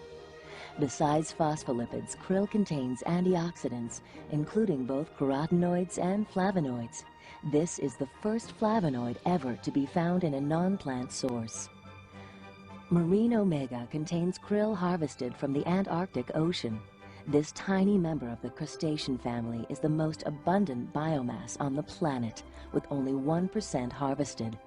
Besides phospholipids, krill contains antioxidants, including both carotenoids and flavonoids. This is the first flavonoid ever to be found in a non-plant source. Marine omega contains krill harvested from the Antarctic Ocean. This tiny member of the crustacean family is the most abundant biomass on the planet, with only 1% harvested.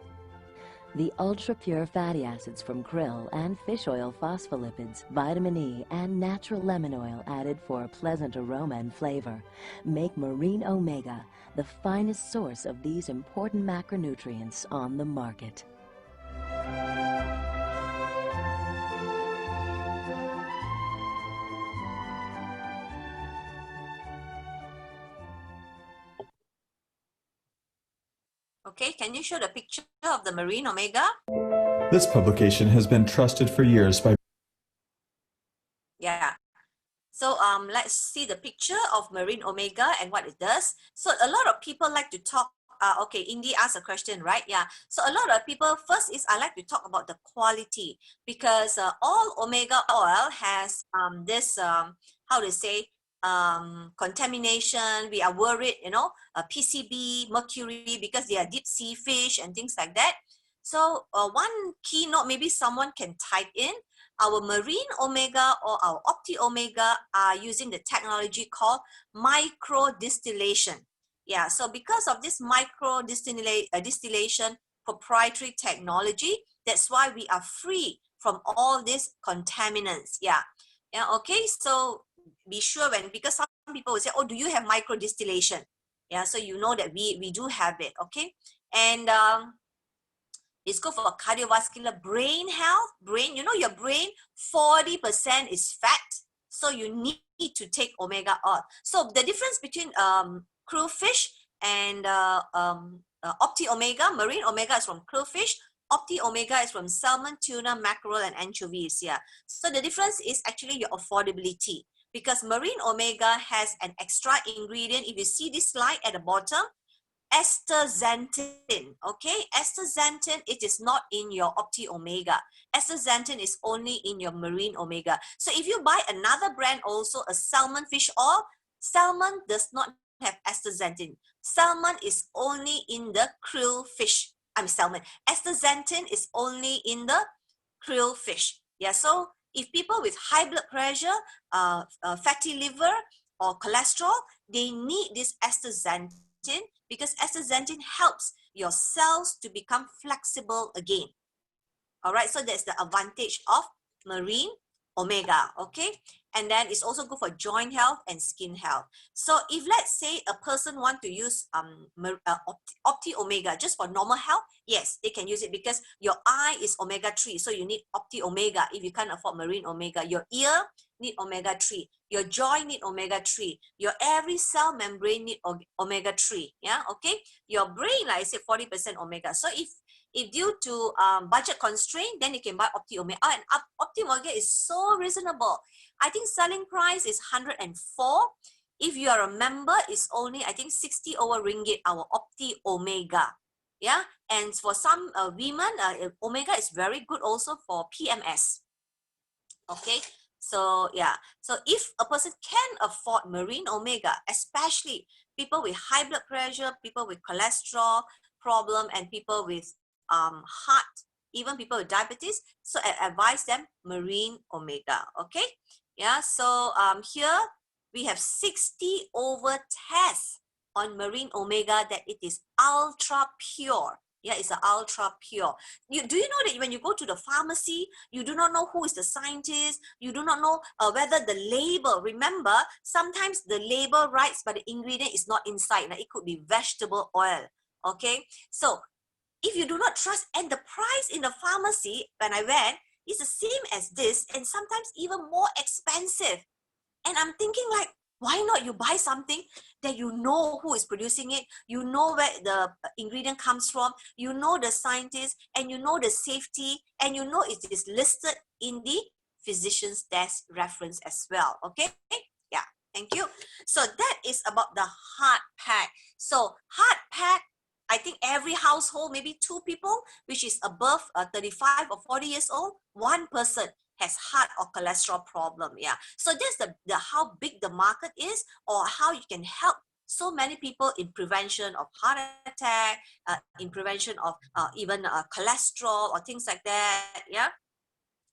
The ultra-pure fatty acids from krill and fish oil phospholipids, vitamin E, and natural lemon oil added for a pleasant aroma and flavor make marine omega the finest source of these important macronutrients on the market. Okay, can you show the picture of the marine omega? This publication has been trusted for years by... Yeah. So let's see the picture of marine omega and what it does. So a lot of people like to talk, okay, Indy asked a question, right? Yeah. So a lot of people, first is I like to talk about the quality, because all omega oil has this, how to say, contamination. We are worried, you know, PCB, mercury, because they are deep sea fish and things like that. So one keynote, maybe someone can type in, our marine omega or our opti omega are using the technology called micro distillation. Yeah, so because of this micro distillation proprietary technology, that's why we are free from all these contaminants. Yeah, yeah. Okay, so be sure because some people will say, oh, do you have micro distillation? Yeah, so you know that we do have it. Okay, and it's good for cardiovascular, brain health. Brain, you know, your brain, 40% is fat. So you need to take omega oil. So the difference between krillfish and opti omega, marine omega is from krillfish. Opti omega is from salmon, tuna, mackerel, and anchovies. Yeah. So the difference is actually your affordability, because marine omega has an extra ingredient. If you see this slide at the bottom, astaxanthin. Okay, astaxanthin, it is not in your opti omega. Astaxanthin is only in your marine omega. So if you buy another brand, also a salmon fish oil, salmon does not have astaxanthin. Salmon is only in the krill fish. salmon. Astaxanthin is only in the krill fish. Yeah, so if people with high blood pressure, fatty liver, or cholesterol, they need this astaxanthin because astaxanthin helps your cells to become flexible again. All right, so that's the advantage of marine omega, okay? And then it's also good for joint health and skin health. So if let's say a person want to use Opti Omega just for normal health, yes, they can use it because your eye is omega-3, so you need Opti Omega if you can't afford marine omega. Your ear need omega-3, your joint need omega-3, your every cell membrane need omega-3, yeah, okay? Your brain, like I said, 40% omega. So if due to budget constraint, then you can buy Opti Omega. And Opti Omega is so reasonable. I think selling price is 104. If you are a member, it's only, I think, 60 over ringgit, our Opti Omega. Yeah, and for some women, Omega is very good also for PMS. Okay, so yeah, so if a person can afford marine omega, especially people with high blood pressure, people with cholesterol problem, and people with heart, even people with diabetes, so I advise them marine omega. Okay, yeah, so here we have 60 over tests on marine omega that it is ultra pure. Yeah, it's an ultra pure. Do you know that when you go to the pharmacy, you do not know who is the scientist, you do not know whether the label, remember, sometimes the label writes but the ingredient is not inside. Now, it could be vegetable oil, okay? So if you do not trust, and the price in the pharmacy, when I went, is the same as this, and sometimes even more expensive. And I'm thinking like, why not you buy something that you know who is producing it, you know where the ingredient comes from, you know the scientist, and you know the safety, and you know it is listed in the physician's desk reference as well, okay? Yeah, thank you. So that is about the heart pack. So heart pack, I think every household, maybe 2 people, which is above 35 or 40 years old, 1 person has heart or cholesterol problem. Yeah, so that's the how big the market is, or how you can help so many people in prevention of heart attack, in prevention of even cholesterol or things like that. Yeah,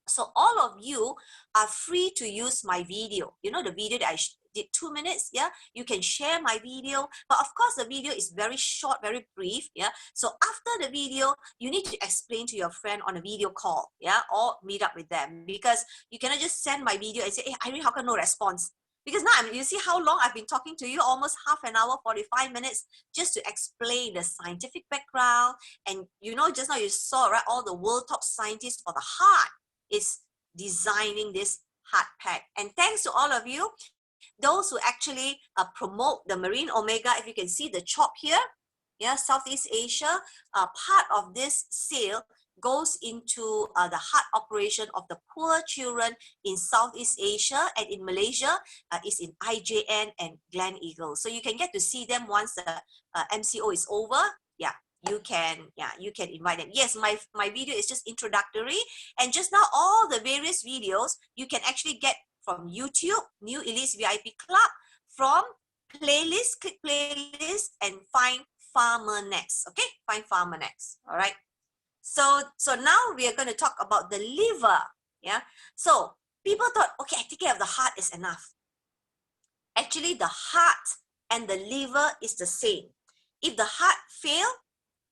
so all of you are free to use my video. You know, the video that I did 2 minutes. Yeah, you can share my video, but of course the video is very short, very brief. Yeah, so after the video, you need to explain to your friend on a video call. Yeah, or meet up with them, because you cannot just send my video and say, hey Irene, how come no response? Because now you see how long I've been talking to you, almost half an hour, 45 minutes, just to explain the scientific background. And you know, just now you saw, right, all the world top scientists for the heart is designing this heart pack. And thanks to all of you, those who actually promote the marine omega. If you can see the chop here, yeah, Southeast Asia, part of this sale goes into the heart operation of the poor children in Southeast Asia, and in Malaysia is in IJN and Glen Eagle. So you can get to see them once the MCO is over. Yeah, you can invite them. Yes, my video is just introductory, and just now all the various videos you can actually get from YouTube, New Elites VIP Club, from playlist, click playlist, and find Farmer Next. Okay, find Farmer Next. All right. So now we are going to talk about the liver. Yeah. So people thought, okay, I take care of the heart is enough. Actually, the heart and the liver is the same. If the heart fail,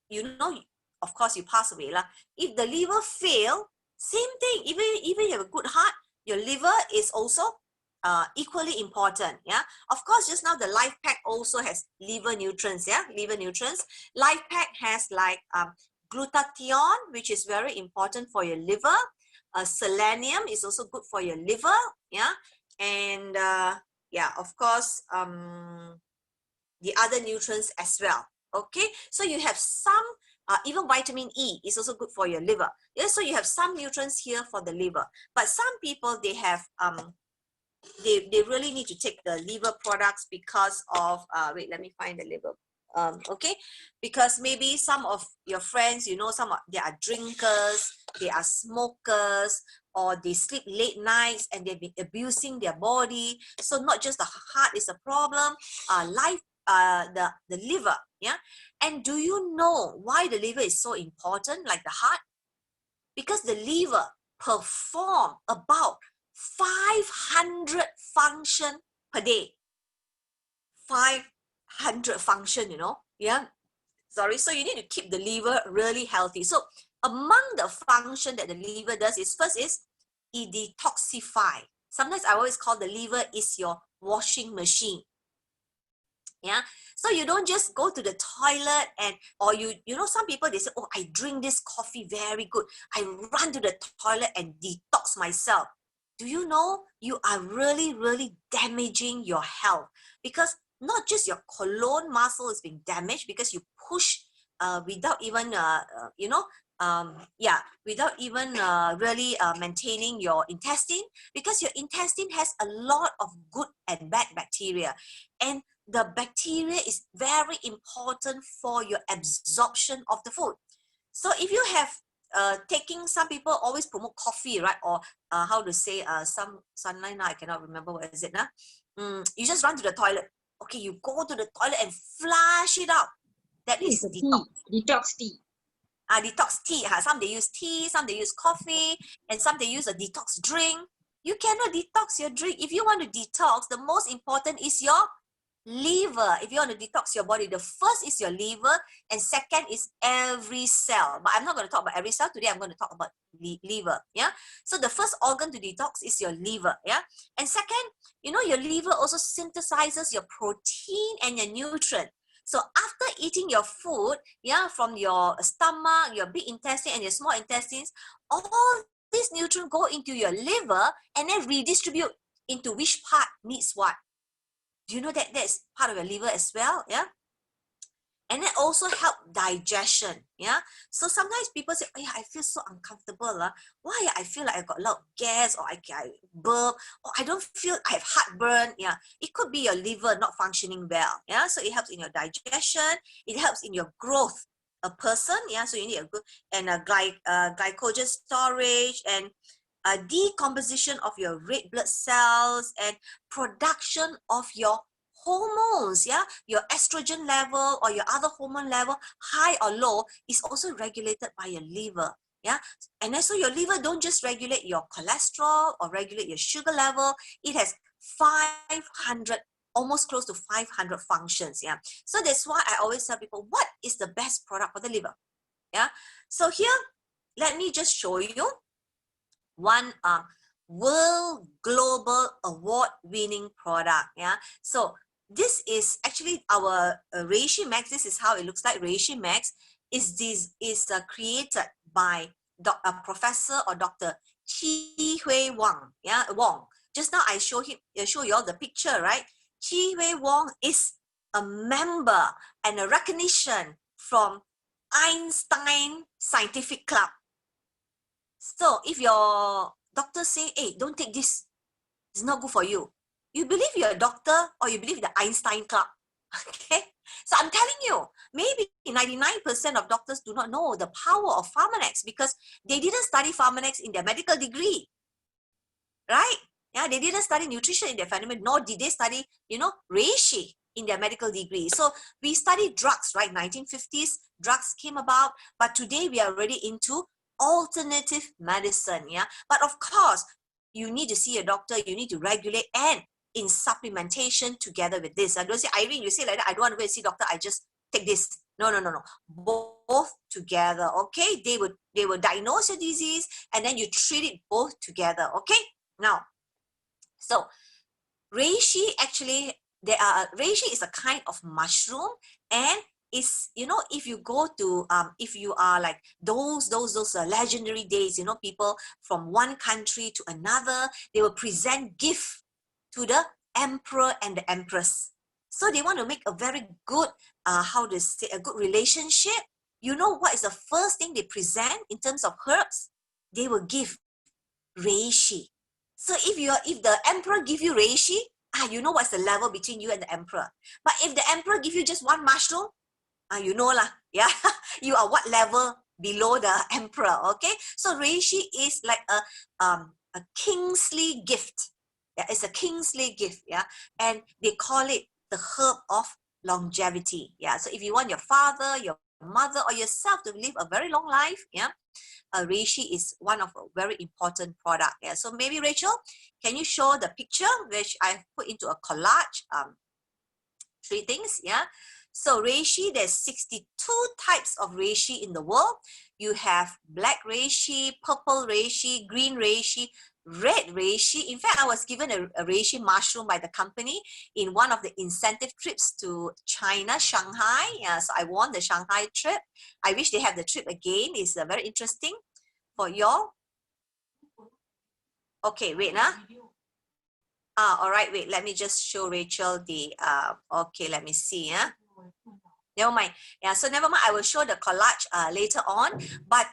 you know, of course you pass away lah. If the liver fail, same thing. Even you have a good heart, your liver is also equally important. Yeah, of course, just now the Life Pack also has liver nutrients. Yeah, liver nutrients. Life Pack has like glutathione, which is very important for your liver. Selenium is also good for your liver. Yeah, and yeah, of course, the other nutrients as well. Okay, so you have some. Even vitamin E is also good for your liver. Yeah, so you have some nutrients here for the liver. But some people, they have they really need to take the liver products because of wait, let me find the liver. Okay, because maybe some of your friends, you know, they are drinkers, they are smokers, or they sleep late nights and they've been abusing their body. So not just the heart is a problem. Life the liver. Yeah, and do you know why the liver is so important, like the heart? Because the liver perform about 500 function per day. 500 function, you know. Yeah, sorry. So you need to keep the liver really healthy. So among the function that the liver does is, first is it detoxify. Sometimes I always call the liver is your washing machine. Yeah, so you don't just go to the toilet and, or you know, some people, they say, oh, I drink this coffee very good, I run to the toilet and detox myself. Do you know you are really damaging your health? Because not just your colon muscle is being damaged because you push without even you know, without even really maintaining your intestine, because your intestine has a lot of good and bad bacteria, and the bacteria is very important for your absorption of the food. So if you have taking, some people always promote coffee, right? Or how to say, some sunlight, now I cannot remember what is it now. You just run to the toilet. Okay, you go to the toilet and flush it out. That is detox. Detox tea. Detox tea. Some they use tea, some they use coffee, and some they use a detox drink. You cannot detox your drink. If you want to detox, the most important is your liver. If you want to detox your body, the first is your liver, and second is every cell. But I'm not going to talk about every cell today. I'm going to talk about liver. Yeah. So the first organ to detox is your liver. Yeah. And second, you know, your liver also synthesizes your protein and your nutrient. So after eating your food, yeah, from your stomach, your big intestine and your small intestines, all these nutrients go into your liver and then redistribute into which part needs what. Do you know that that's part of your liver as well? Yeah. And it also help digestion. Yeah. So sometimes people say, oh yeah, I feel so uncomfortable. Why? I feel like I got a lot of gas, or I burp, or I don't feel, I have heartburn. Yeah. It could be your liver not functioning well. Yeah. So it helps in your digestion. It helps in your growth. A person. Yeah. So you need a good, and a glycogen storage, and a decomposition of your red blood cells, and production of your hormones. Yeah, your estrogen level or your other hormone level, high or low, is also regulated by your liver. Yeah, and then so your liver don't just regulate your cholesterol or regulate your sugar level. It has 500, almost close to 500 functions. Yeah, so that's why I always tell people, what is the best product for the liver? Yeah, so here, let me just show you one world global award winning product. Yeah, so this is actually our Reishi Max. This is how it looks like. Reishi Max is created by Professor or Dr. Chi Hui Wong. Yeah, Wong. Just now I show you all the picture, right? Chi Hui Wong is a member and a recognition from Einstein Scientific Club. So if your doctor say, hey, don't take this, it's not good for you, you believe you're a doctor, or you believe the Einstein Club. Okay, so I'm telling you, maybe 99% of doctors do not know the power of Pharmanex because they didn't study Pharmanex in their medical degree, right? Yeah, they didn't study nutrition in their fundamental, nor did they study, you know, Reishi in their medical degree. So we studied drugs, right? 1950s, drugs came about, but today we are already into alternative medicine. Yeah, but of course, you need to see a doctor, you need to regulate, and in supplementation together with this. I don't say, Irene, you say like that, I don't want to go and see doctor, I just take this. No. Both together, okay? They will diagnose your disease and then you treat it both together, okay? Now, so reishi, actually, reishi is a kind of mushroom, and is, you know, if you go to if you are like those legendary days, you know, people from one country to another, they will present gift to the emperor and the empress. So they want to make a very good how to say, a good relationship. You know what is the first thing they present in terms of herbs? They will give reishi. So if the emperor give you reishi, you know what's the level between you and the emperor. But if the emperor give you just one mushroom, you know lah, yeah, you are what level below the emperor, okay? So reishi is like a kingly gift. Yeah, it's a kingly gift, yeah, and they call it the herb of longevity. Yeah, so if you want your father, your mother, or yourself to live a very long life, yeah, reishi is one of a very important product. Yeah, so maybe Rachel, can you show the picture which I put into a collage? 3 things, yeah. So reishi, there's 62 types of reishi in the world. You have black reishi, purple reishi, green reishi, red reishi. In fact, I was given a reishi mushroom by the company in one of the incentive trips to China, Shanghai. Yeah, so I won the Shanghai trip. I wish they have the trip again. It's very interesting for y'all. Okay, wait, all right, wait, let me just show Rachel the, okay, let me see, never mind. Yeah, so never mind, I will show the collage later on. But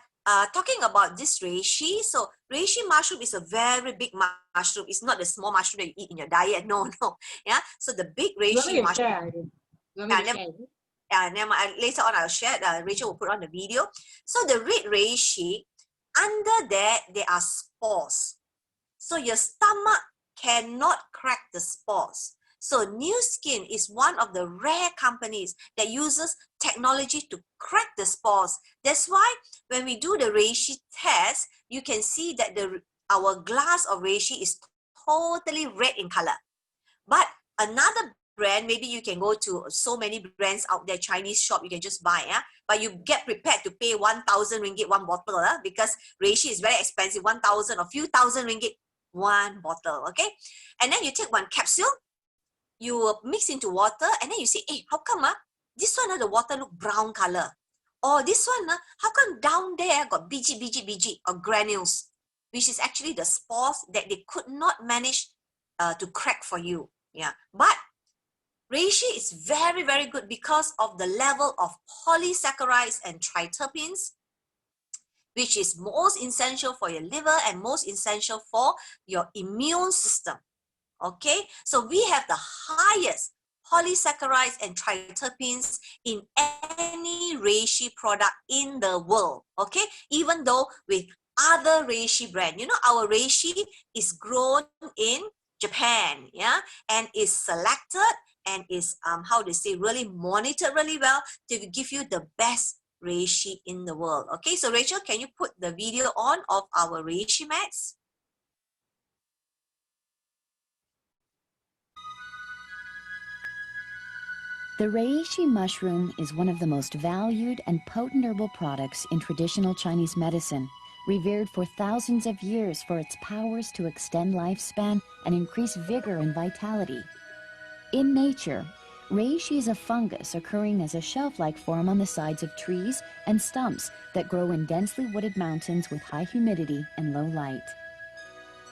talking about this reishi, so reishi mushroom is a very big mushroom. It's not the small mushroom that you eat in your diet. No, no. Yeah, so the big reishi mushroom. Never mind. Later on, I'll share. Rachel will put on the video. So the red reishi, under that there are spores. So your stomach cannot crack the spores. So New Skin is one of the rare companies that uses technology to crack the spores. That's why when we do the reishi test, you can see that our glass of reishi is totally red in color. But another brand, maybe you can go to so many brands out there, Chinese shop, you can just buy, but you get prepared to pay 1,000 ringgit one bottle, because reishi is very expensive, 1,000 or few thousand ringgit one bottle, okay? And then you take one capsule, you mix into water, and then you say, hey, how come this one the water look brown color? Or this one, how come down there got biji or granules, which is actually the spores that they could not manage to crack for you. Yeah, but reishi is very, very good because of the level of polysaccharides and triterpenes, which is most essential for your liver and most essential for your immune system. Okay, so we have the highest polysaccharides and triterpenes in any reishi product in the world. Okay, even though with other reishi brand, you know, our reishi is grown in Japan, yeah, and is selected and is how they say, really monitored really well to give you the best reishi in the world. Okay, so Rachel, can you put the video on of our reishi mats? The reishi mushroom is one of the most valued and potent herbal products in traditional Chinese medicine, revered for thousands of years for its powers to extend lifespan and increase vigor and vitality. In nature, reishi is a fungus occurring as a shelf-like form on the sides of trees and stumps that grow in densely wooded mountains with high humidity and low light.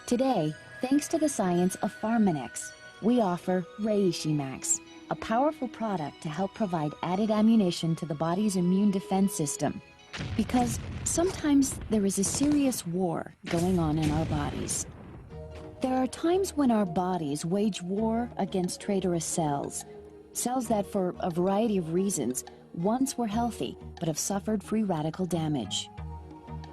Today, thanks to the science of Pharmanex, we offer Reishi Max, a powerful product to help provide added ammunition to the body's immune defense system. Because sometimes there is a serious war going on in our bodies. There are times when our bodies wage war against traitorous cells, cells that for a variety of reasons once were healthy but have suffered free radical damage.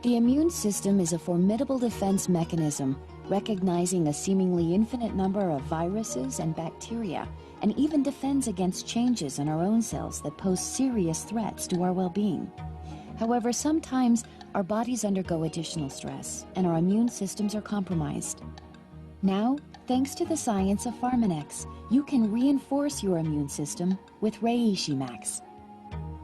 The immune system is a formidable defense mechanism, recognizing a seemingly infinite number of viruses and bacteria, and even defends against changes in our own cells that pose serious threats to our well-being. However, sometimes our bodies undergo additional stress and our immune systems are compromised. Now, thanks to the science of Pharmanex, you can reinforce your immune system with Reishi Max.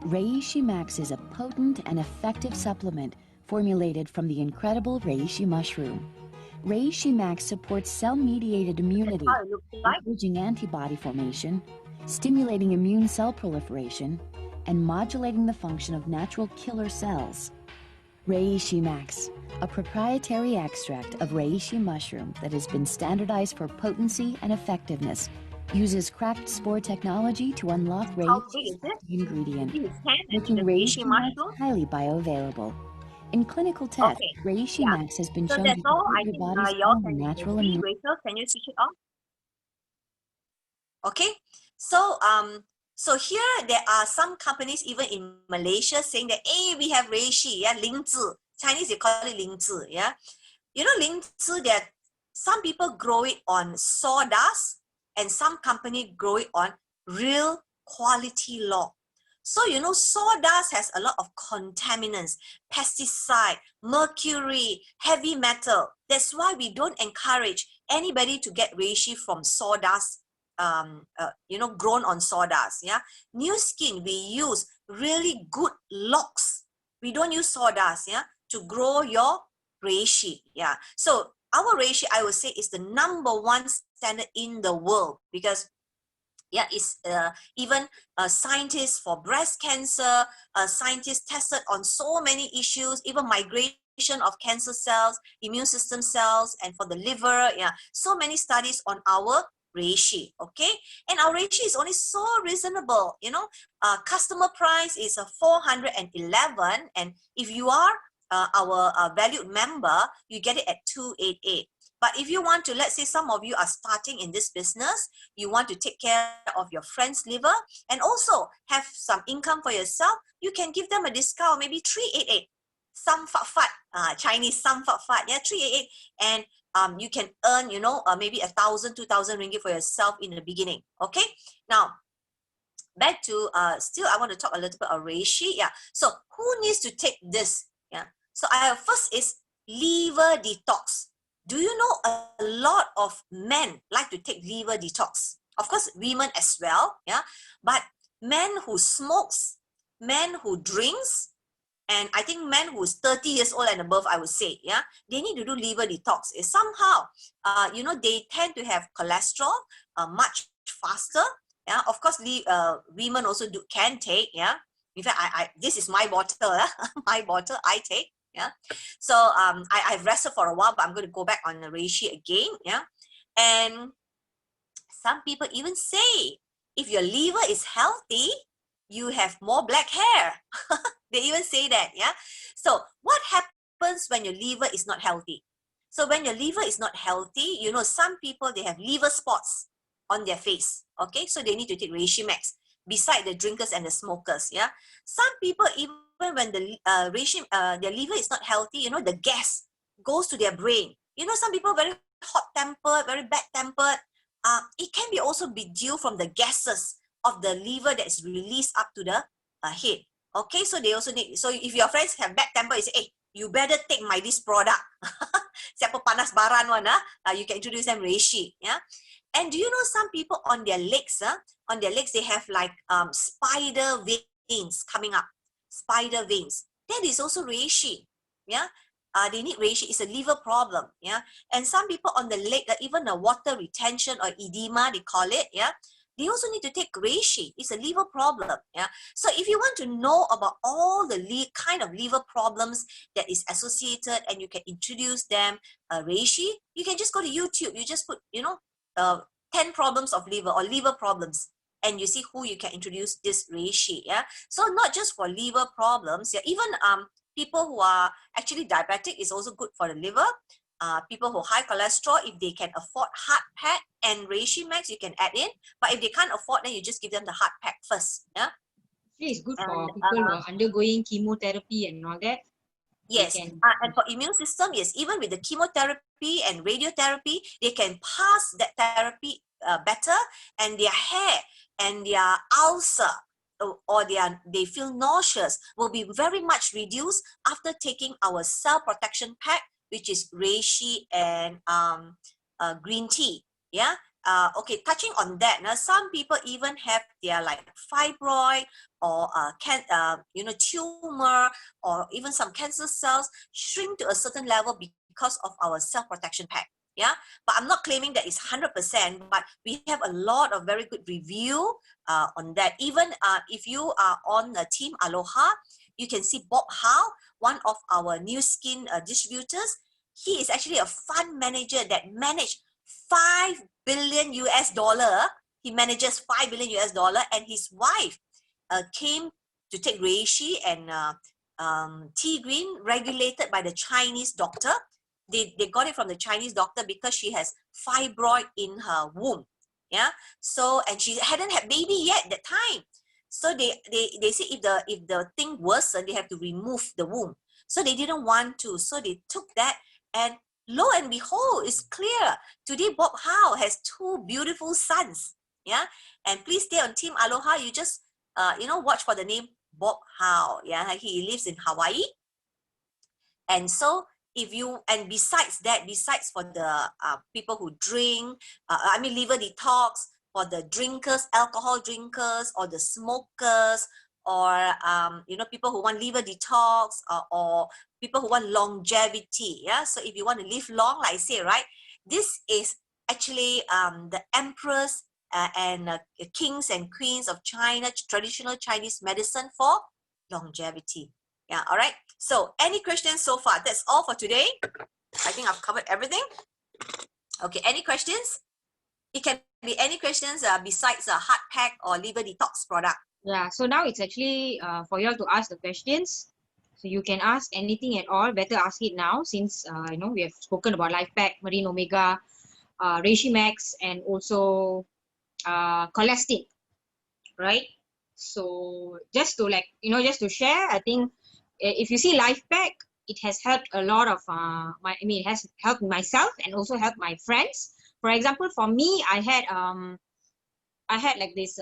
Reishi Max is a potent and effective supplement formulated from the incredible reishi mushroom. Reishi Max supports cell-mediated immunity, encouraging antibody formation, stimulating immune cell proliferation, and modulating the function of natural killer cells. Reishi Max, a proprietary extract of reishi mushroom that has been standardized for potency and effectiveness, uses cracked spore technology to unlock reishi ingredient, making reishi Max highly bioavailable. In clinical tests, Reishi Max has been shown to support your body's own natural immune. Rachel, can you switch it on? Okay, so so here there are some companies even in Malaysia saying that, hey, we have reishi, yeah, 灵芝. Chinese they call it 灵芝, yeah. You know 灵芝, that some people grow it on sawdust and some company grow it on real quality law. So, you know, sawdust has a lot of contaminants, pesticide, mercury, heavy metal. That's why we don't encourage anybody to get reishi from sawdust, you know, grown on sawdust. Yeah, New Skin, we use really good logs. We don't use sawdust, yeah, to grow your reishi. Yeah, so our reishi, I would say, is the #1 standard in the world, because yeah, it's even scientists for breast cancer, scientists tested on so many issues, even migration of cancer cells, immune system cells, and for the liver. Yeah, so many studies on our reishi. Okay, and our reishi is only so reasonable. You know, customer price is a 411, and if you are our valued member, you get it at 288. But if you want to, let's say some of you are starting in this business, you want to take care of your friend's liver and also have some income for yourself, you can give them a discount, maybe 388. Some fat fat, Chinese some fat fat, yeah, 388, and you can earn, you know, maybe 1,000, 2,000 ringgit for yourself in the beginning. Okay, now back to still I want to talk a little bit about reishi. Yeah, so who needs to take this? Yeah, so first is liver detox. Do you know a lot of men like to take liver detox? Of course, women as well, yeah. But men who smokes, men who drinks, and I think men who's 30 years old and above, I would say, yeah, they need to do liver detox. It's somehow, you know, they tend to have cholesterol much faster. Yeah, of course, women also can take. Yeah, in fact, this is my bottle. My bottle I take. Yeah, so I've rested for a while, but I'm going to go back on the reishi again. Yeah, and some people even say if your liver is healthy, you have more black hair. They even say that. Yeah, so what happens when your liver is not healthy? So when your liver is not healthy, you know, some people, they have liver spots on their face. Okay, so they need to take reishi max beside the drinkers and the smokers. Yeah, some people, even when the their liver is not healthy, you know, the gas goes to their brain. You know, some people very hot-tempered, very bad-tempered. It can be also be due from the gases of the liver that is released up to the head. Okay, so they also need, so if your friends have bad temper, you say, hey, you better take this product. Siapa panas baran one, you can introduce them reishi. Yeah. And do you know some people on their legs, they have like spider veins coming up. Spider veins. That is also reishi. Yeah. They need reishi. It's a liver problem. Yeah. And some people on the leg, even a water retention or edema, they call it. Yeah. They also need to take reishi. It's a liver problem. Yeah. So if you want to know about all the kind of liver problems that is associated, and you can introduce them reishi, you can just go to YouTube. You just put, you know, 10 problems of liver or liver problems, and you see who you can introduce this reishi. Yeah. So not just for liver problems. Yeah. Even people who are actually diabetic is also good for the liver. People who high cholesterol, if they can afford hard pack and reishi max, you can add in. But if they can't afford, then you just give them the hard pack first. Yeah. It's good for people who are undergoing chemotherapy and all that. Yes, and for immune system, yes, even with the chemotherapy and radiotherapy, they can pass that therapy better, and their hair and their ulcer or they feel nauseous will be very much reduced after taking our cell protection pack, which is reishi and green tea. Yeah. Okay, touching on that, now some people even have their like fibroid or you know, tumor, or even some cancer cells shrink to a certain level because of our cell protection pack. Yeah, but I'm not claiming that it's 100%, but we have a lot of very good review on that. Even if you are on the team Aloha, you can see Bob Howe, one of our New Skin distributors. He is actually a fund manager that managed $5 billion US. He manages $5 billion US, and his wife came to take reishi and tea green, regulated by the Chinese doctor. They got it from the Chinese doctor because she has fibroid in her womb. Yeah. So, and she hadn't had baby yet at that time. So they say if the thing worsened, they have to remove the womb. So they didn't want to. So they took that, and lo and behold, it's clear. Today, Bob Howe has 2 beautiful sons. Yeah, and please stay on Team Aloha. You just watch for the name Bob Howe. Yeah, he lives in Hawaii. And so besides that, besides for the people who drink, liver detox, for the drinkers, alcohol drinkers, or the smokers, or people who want liver detox, or people who want longevity. Yeah, so if you want to live long, like I say, right, this is actually the emperors and kings and queens of China, traditional Chinese medicine for longevity. Yeah, all right. So any questions so far? That's all for today. I think I've covered everything. Okay, any questions? It can be any questions besides a heart pack or liver detox product. Yeah, so now it's actually for you all to ask the questions. So you can ask anything at all. Better ask it now, since we have spoken about Life Pack, Marine Omega, Reishi Max, and also Colastin, right? So just to just to share, I think if you see Life Pack, it has helped a lot of it has helped myself and also helped my friends. For example, for me, I had like this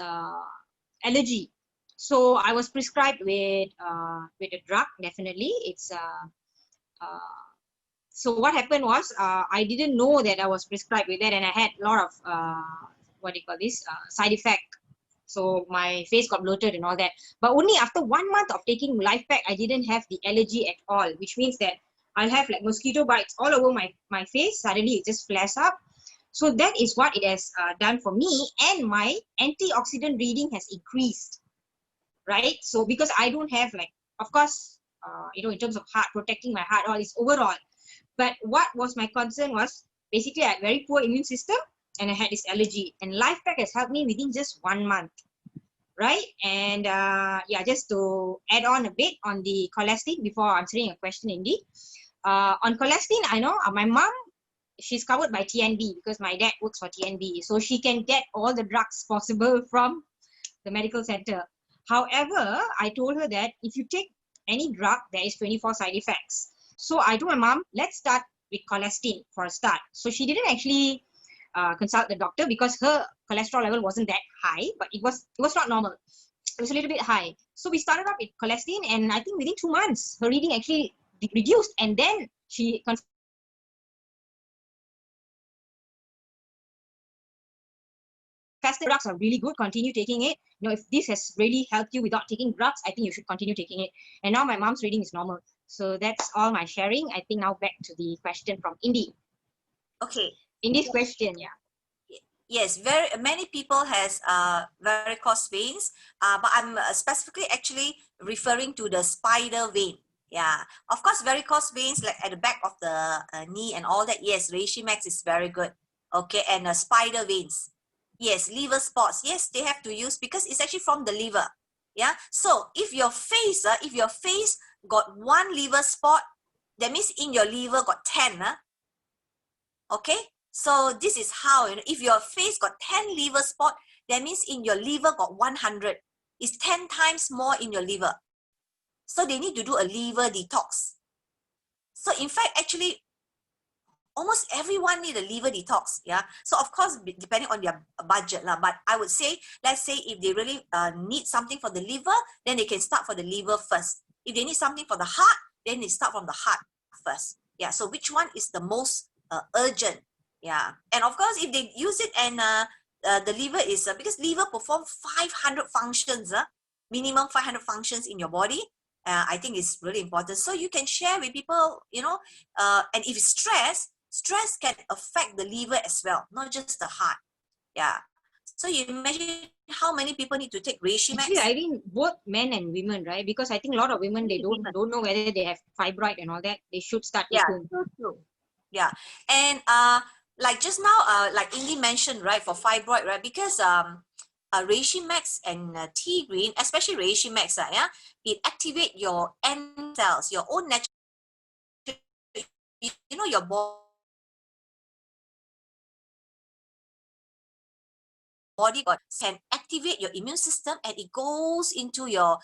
allergy, so I was prescribed with a drug. Definitely, it's so what happened was I didn't know that I was prescribed with that, and I had a lot of side effect. So my face got bloated and all that. But only after 1 month of taking Life Pack, I didn't have the allergy at all, which means that I'll have like mosquito bites all over my face. Suddenly it just flares up. So that is what it has done for me, and my antioxidant reading has increased, right? So because I don't have of course, in terms of heart, protecting my heart, all is overall. But what was my concern was basically I had very poor immune system, and I had this allergy, and Life Pack has helped me within just 1 month, right? And just to add on a bit on the Colastin before answering a question, indeed. On Colastin, I know my mom, she's covered by TNB because my dad works for TNB, so she can get all the drugs possible from the medical center. However, I told her that if you take any drug, there is 24 side effects. So I told my mom, let's start with Colastin for a start. So she didn't actually consult the doctor because her cholesterol level wasn't that high, but it was not normal. It was a little bit high. So we started off with Colastin, and I think within 2 months, her reading actually reduced, and then she drugs are really good, continue taking it. If this has really helped you without taking drugs, I think you should continue taking it. And now my mom's reading is normal. So that's all my sharing. I think now back to the question from Indy. Okay. In this question, yeah. Yes, very many people has varicose veins, but I'm specifically actually referring to the spider vein. Yeah, of course, varicose veins like at the back of the knee and all that. Yes, Reishi Max is very good. Okay, and spider veins. Yes, liver spots. Yes, they have to use because it's actually from the liver. Yeah, so if your face got 1 liver spot, that means in your liver got 10. Okay. So this is how, if your face got 10 liver spot, that means in your liver got 100. It's 10 times more in your liver. So they need to do a liver detox. So in fact, actually, almost everyone need a liver detox. Yeah. So of course, depending on their budget, but I would say, let's say if they really need something for the liver, then they can start for the liver first. If they need something for the heart, then they start from the heart first. Yeah. So which one is the most urgent? Yeah, and of course, if they use it and the liver is because liver perform 500 functions, minimum 500 functions in your body. I think it's really important. So you can share with people, and if it's stress can affect the liver as well, not just the heart. Yeah. So you imagine how many people need to take Reishi Max? Actually, I think both men and women, right? Because I think a lot of women, they don't know whether they have fibroid and all that. They should start taking. So true. Yeah, and like just now, like Indy mentioned, right, for fibroid, right, because Reishi Max and Tea Green, especially Reishi Max, it activate your N cells, your own natural, your body can activate your immune system, and it goes into your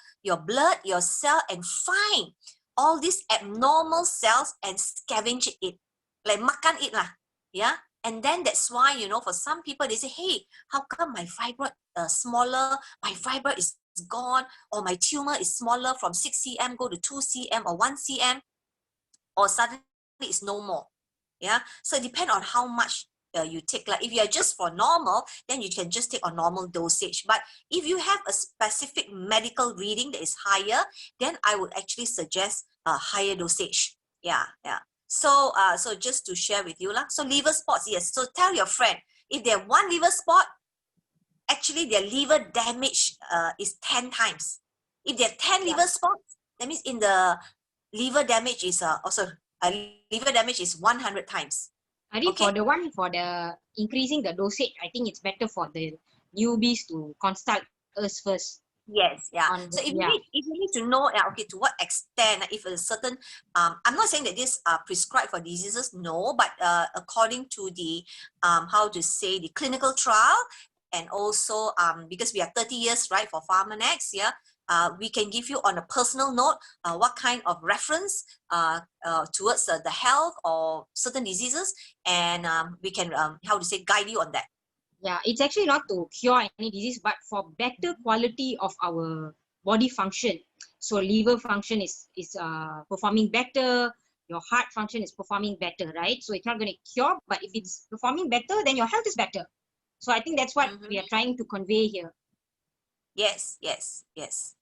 blood, your cell, and find all these abnormal cells and scavenge it, like makan it lah. Yeah, And then that's why, you know, for some people, they say, hey, how come my fibroid smaller, my fibroid is gone, or my tumor is smaller from 6 cm, go to 2 cm or 1 cm, or suddenly it's no more. Yeah, so it depends on how much you take. Like if you are just for normal, then you can just take a normal dosage. But if you have a specific medical reading that is higher, then I would actually suggest a higher dosage. Yeah, yeah. So, so just to share with you, so liver spots, yes. So tell your friend, if they have one liver spot, actually their liver damage is 10 times. If they have 10 liver spots, that means in the liver damage is liver damage is 100 times. I think for the increasing the dosage, I think it's better for the newbies to consult us first. Yes, yeah. So if you need to know, okay, to what extent, if a certain, I'm not saying that this prescribed for diseases, no, but according to the, how to say, the clinical trial, and also because we are 30 years, right, for Pharmanex, yeah, we can give you on a personal note what kind of reference towards the health or certain diseases, and we can, how to say, guide you on that. Yeah, it's actually not to cure any disease, but for better quality of our body function. So liver function is performing better, your heart function is performing better, right? So it's not going to cure, but if it's performing better, then your health is better. So I think that's what we are trying to convey here. Yes, yes, yes.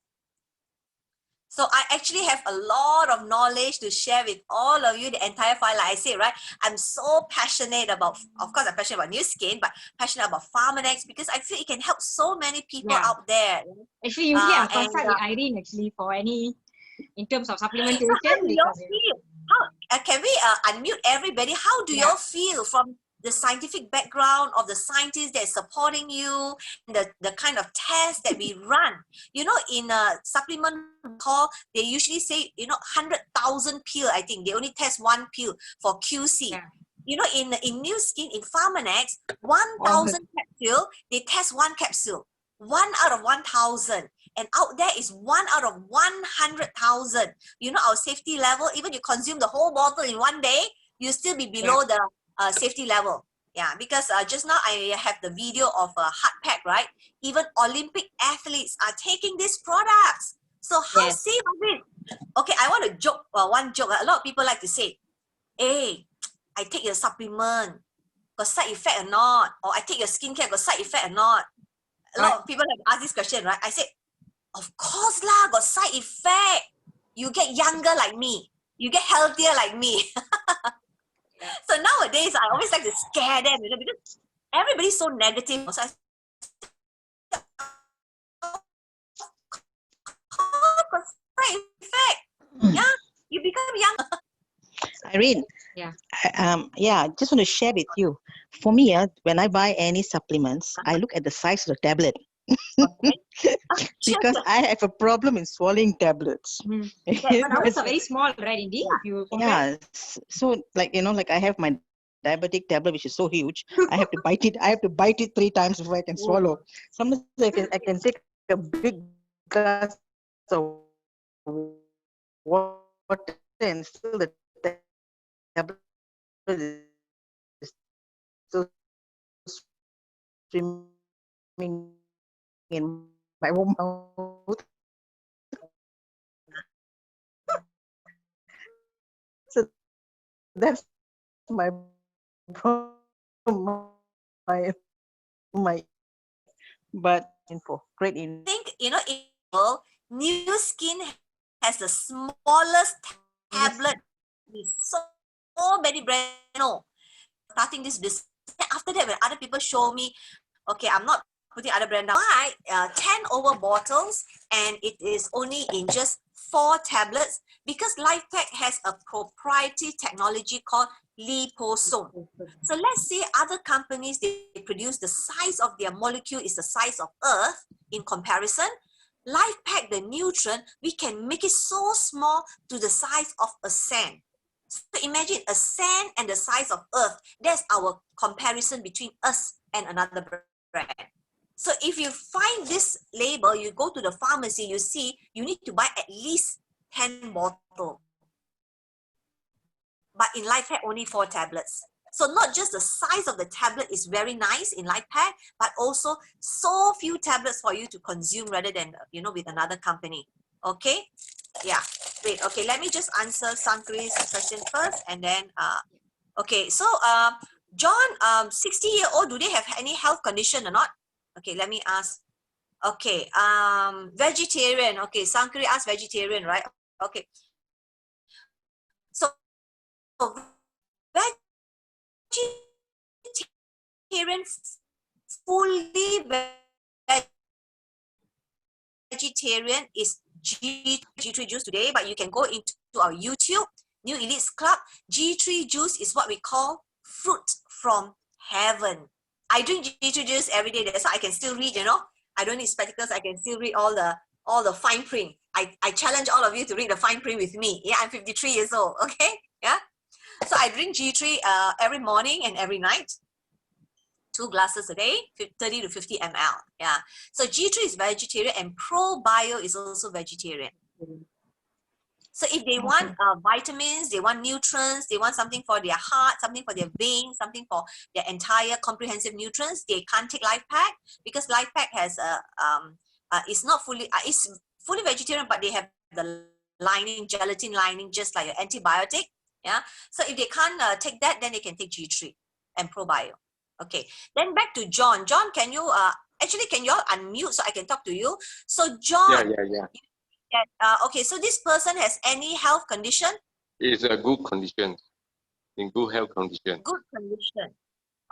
So I actually have a lot of knowledge to share with all of you, the entire file. Like I say, right, I'm so passionate about, of course, I'm passionate about New Skin, but passionate about Pharmanex because I feel it can help so many people out there. Actually, usually I'll consult with Irene actually for any, in terms of supplementation. So how do you all feel? How, can we unmute everybody? How do you all feel from the scientific background of the scientists that is supporting you, the kind of tests that we run? You know, in a supplement call, they usually say, you know, 100,000 pill, I think. They only test one pill for QC. Yeah. You know, in New Skin, in Pharmanex, 1,000 capsule, they test one capsule. 1 out of 1,000. And out there is 1 out of 100,000. You know, our safety level, even you consume the whole bottle in one day, you still be below the safety level. Yeah, because just now I have the video of a heart pack, right? Even Olympic athletes are taking these products. So how safe is it? Okay, I want to joke, one joke. A lot of people like to say, hey, I take your supplement, got side effect or not? Or I take your skincare, got side effect or not? A lot of people have asked this question, right? I said, of course lah, got side effect. You get younger like me. You get healthier like me. So nowadays, I always like to scare them, you know, because everybody's so negative. So I said, oh, got side effect. Yeah, you become younger. Irene, I just want to share with you. For me, when I buy any supplements, I look at the size of the tablet. Because I have a problem in swallowing tablets. But ours are very small, right, indeed? Yeah. So, like, you know, like I have my diabetic tablet, which is so huge. I have to bite it. I have to bite it 3 times before I can swallow. Sometimes I can take a big glass of water and still the tablet is still swimming in my mouth. So that's my problem. But info, great info. I think, you know, New Skin has the smallest tablet with so many brands. No, starting this business. After that, when other people show me, okay, I'm not putting other brand down. Buy 10 over bottles, and it is only in just 4 tablets because LifeTech has a proprietary technology called liposome. So let's say other companies, they produce the size of their molecule is the size of Earth in comparison. LifePack, the nutrient, we can make it so small to the size of a sand. So imagine a sand and the size of Earth. That's our comparison between us and another brand. So if you find this label, you go to the pharmacy, you see you need to buy at least 10 bottles. But in LifeHack, only 4 tablets. So not just the size of the tablet is very nice in Life Pack, but also so few tablets for you to consume rather than, you know, with another company. Okay? Yeah. Wait, okay, let me just answer Sankri's question first and then, okay, so John, 60-year-old, do they have any health condition or not? Okay, let me ask. Okay, vegetarian. Okay, Sankri asked vegetarian, right? Okay. So vegetarian, fully vegetarian is G3 juice today, but you can go into our YouTube, New Elites Club. G3 juice is what we call fruit from heaven. I drink G3 juice every day, that's why I can still read, you know. I don't need spectacles, I can still read all the fine print. I challenge all of you to read the fine print with me. Yeah, I'm 53 years old, okay? Yeah. So I drink G3 every morning and every night. 2 glasses a day, 30 to 50 ml. Yeah. So G3 is vegetarian and ProBio is also vegetarian. So if they want vitamins, they want nutrients, they want something for their heart, something for their veins, something for their entire comprehensive nutrients, they can't take Life Pack because Life Pack has it's not fully, it's fully vegetarian, but they have the lining, gelatin lining, just like an antibiotic. Yeah. So if they can't take that, then they can take G3 and ProBio. Okay. Then back to John. John, can you actually can you all unmute so I can talk to you? So John. Yeah. Okay, so this person has any health condition? It's a good condition, in good health condition. Good condition.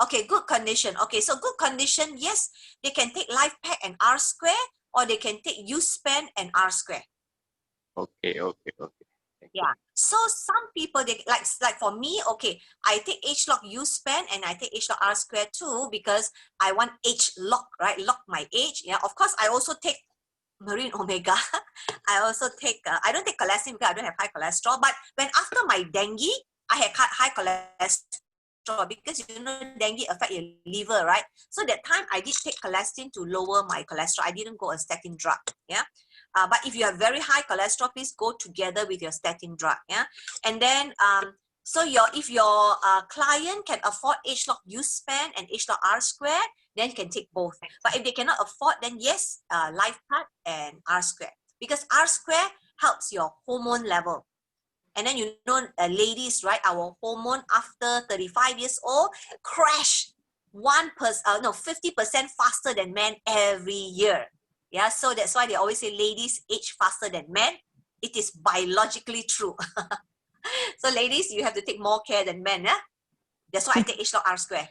Okay, good condition. Okay, so good condition, yes, they can take Life Pack and R Square, or they can take U-Span and R Square. Okay. Yeah. So some people, they like for me, okay, I take H-Lock U-Span and I take H-Lock R Square too because I want H-Lock, right? Lock my age. Yeah. Of course, I also take Marine Omega. I also take, I don't take cholesterol because I don't have high cholesterol. But when after my dengue, I had high cholesterol because you know dengue affect your liver, right? So that time I did take cholesterol to lower my cholesterol. I didn't go a statin drug. Yeah. But if you have very high cholesterol, please go together with your statin drug. Yeah. And then so if your client can afford H-Lock U-Span and H-Lock R Square, then you can take both. But if they cannot afford, then yes, Life Pack and R Square. Because R Square helps your hormone level. And then you know, ladies, right, our hormone after 35 years old crash 50% faster than men every year. Yeah, so that's why they always say ladies age faster than men. It is biologically true. So ladies, you have to take more care than men. Yeah? That's why I take H-Lock R Square.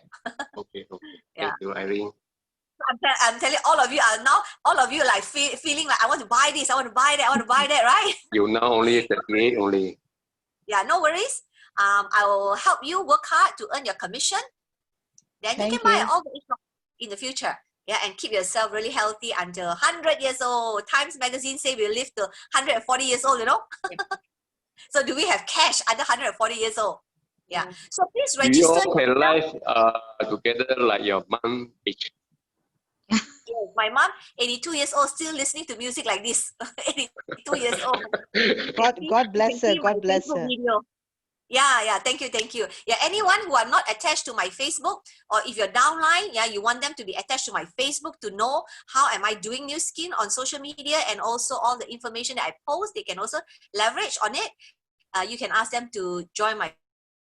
Okay. Yeah. Thank you, Irene. I'm telling all of you are now, all of you like feeling like I want to buy this, I want to buy that, I want to buy that, right? You now only 38 only. Yeah, no worries. I will help you work hard to earn your commission. Then you can buy all the H-Lock in the future. Yeah, and keep yourself really healthy until 100 years old. Times Magazine say we'll live to 140 years old, you know? So do we have cash under 140 years old? Yeah. So please Do you register. all can live together like your mom age? Yes, my mom, 82 years old, still listening to music like this. 82 years old. God bless her. God bless her. Video. Yeah, thank you. Yeah, anyone who are not attached to my Facebook, or if you're downline, yeah, you want them to be attached to my Facebook to know how am I doing new skin on social media and also all the information that I post, they can also leverage on it. You can ask them to join my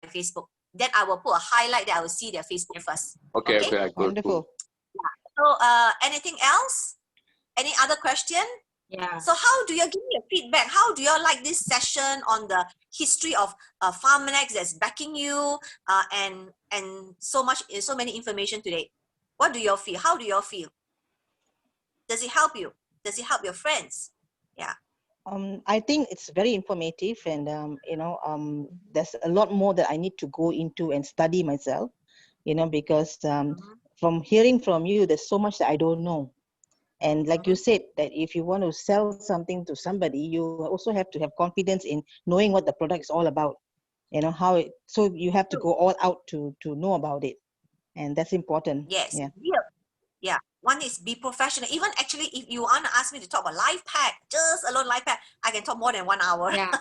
Facebook. Then I will put a highlight that I will see their Facebook first. Okay. Wonderful. So anything else? Any other question? Yeah. So how do you give me a feedback? How do you like this session on the history of Pharmanex that's backing you and so many information today? What do you all feel? How do you all feel? Does it help you? Does it help your friends? Yeah. I think it's very informative, and there's a lot more that I need to go into and study myself. Because from hearing from you, there's so much that I don't know. And like you said, that if you want to sell something to somebody, you also have to have confidence in knowing what the product is all about. So you have to go all out to know about it, and that's important. Yes. Yeah. One is be professional. Even actually, if you want to ask me to talk about Life Pack, just alone Life Pack, I can talk more than 1 hour. Yeah.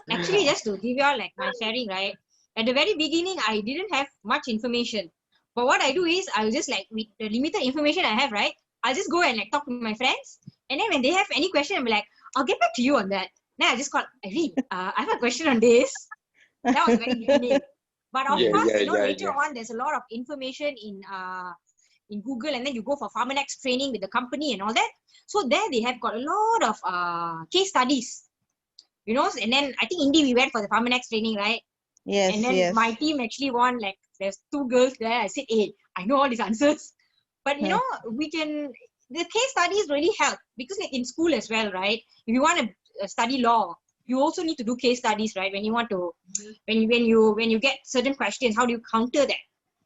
Actually, just to give you all like my sharing, right? At the very beginning, I didn't have much information. But what I do is, I'll just like, with the limited information I have, right? I'll just go and like talk to my friends. And then when they have any question, I'll be like, I'll get back to you on that. Then I just call, Irene, I have a question on this. That was very beginning. But of course, later on, there's a lot of information in Google, and then you go for Pharmanex training with the company and all that. So there they have got a lot of case studies, you know. And then I think Indy, we went for the Pharmanex training, right? Yes, And then yes. my team actually won, like there's 2 girls there. I said, hey, I know all these answers. But you know, the case studies really help, because like in school as well, right? If you want to study law, you also need to do case studies, right? When you want to, when you get certain questions, how do you counter that?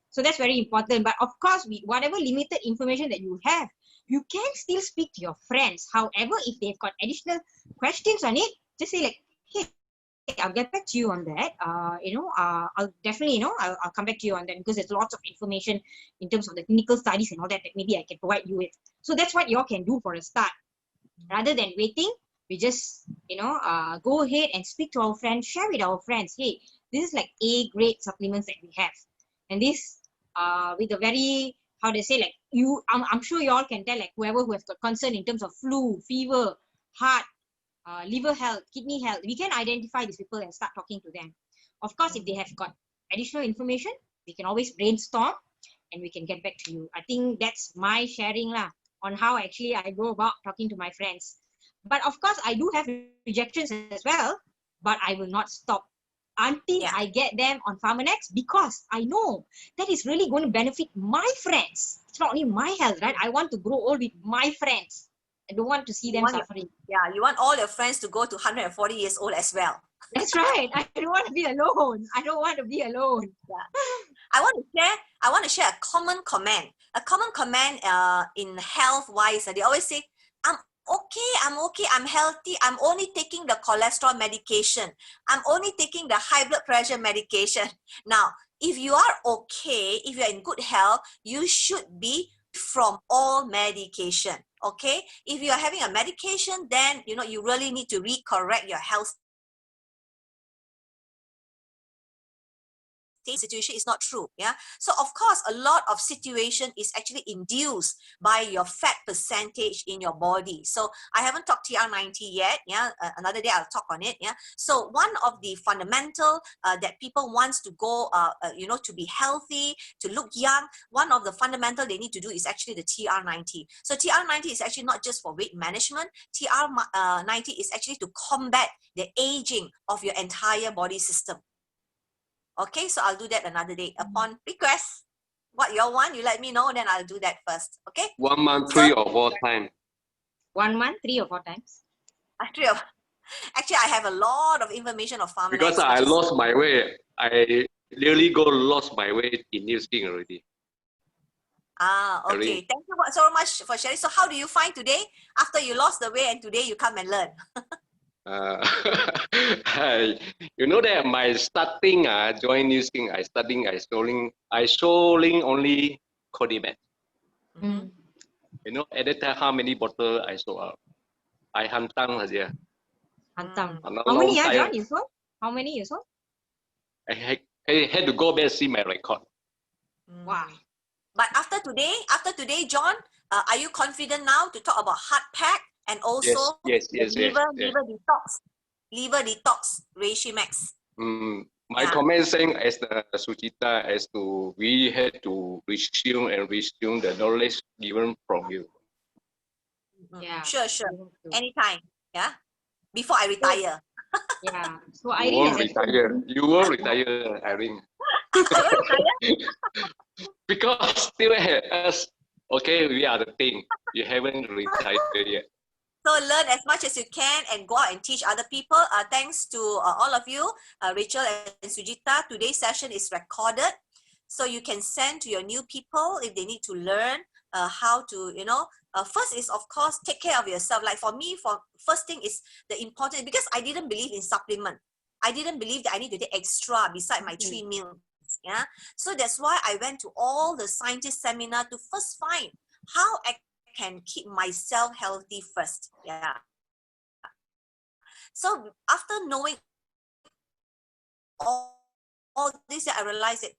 So that's very important. But of course, whatever limited information that you have, you can still speak to your friends. However, if they've got additional questions on it, just say like, hey, I'll get back to you on that. I'll definitely, I'll come back to you on that, because there's lots of information in terms of the clinical studies and all that maybe I can provide you with. So that's what you all can do for a start. Rather than waiting, we just, go ahead and speak to our friends, share with our friends. Hey, this is like A grade supplements that we have. And this, with a very, how they say, like I'm sure you all can tell, like whoever who has got concern in terms of flu, fever, heart, liver health, kidney health, we can identify these people and start talking to them. Of course, if they have got additional information, we can always brainstorm and we can get back to you. I think that's my sharing on how actually I go about talking to my friends. But of course, I do have rejections as well, but I will not stop until I get them on Pharmanex, because I know that is really going to benefit my friends. It's not only my health, right? I want to grow old with my friends. I don't want to see them suffering. You want all your friends to go to 140 years old as well. That's right. I don't want to be alone. I don't want to be alone. Yeah. I want to share a common comment. A common comment in health-wise, they always say, I'm okay, I'm healthy, I'm only taking the cholesterol medication. I'm only taking the high blood pressure medication. Now, if you are okay, if you're in good health, you should be from all medication. Okay, if you are having a medication, then you really need to recorrect your health situation. Is not true. So of course, a lot of situation is actually induced by your fat percentage in your body. So I haven't talked TR90 yet. Another day I'll talk on it. So one of the fundamental that people wants to go to be healthy, to look young, one of the fundamental they need to do is actually the TR90. So TR90 is actually not just for weight management. TR90 is actually to combat the aging of your entire body system. Okay, so I'll do that another day. Upon request, what you all want, you let me know, then I'll do that first. Okay? 1 month, 3 or 4 times. 1 month, 3 or 4 times. 3 or actually, I have a lot of information of Pharmanex. Because I lost my weight. I really lost my weight in New Skin already. Okay. Thank you so much for sharing. So how do you find today? After you lost the weight and today you come and learn. You know that my starting join New Skin, I selling only condiment. You know, at that time how many bottles I sold out? I hantang saja. Hantang. How many years John you sold? How many you sold? I had to go back and see my record. Wow. But after today, John, are you confident now to talk about heart pack and also liver detox, Reishi-Max? My comment saying as the Sujita as to we had to resume the knowledge given from you. Yeah. Sure. Anytime. Yeah. Before I retire. Yeah. So you will retire, Irene. Because still us, okay, we are the team. You haven't retired yet. So learn as much as you can and go out and teach other people. Thanks to all of you, Rachel and Sujita. Today's session is recorded. So you can send to your new people if they need to learn how to, first is of course, take care of yourself. Like for me, first thing is the important, because I didn't believe in supplement. I didn't believe that I need to take extra beside my 3 meals. Yeah. So that's why I went to all the scientist seminar to first find how I can keep myself healthy first. Yeah. So after knowing all all this, I realized that,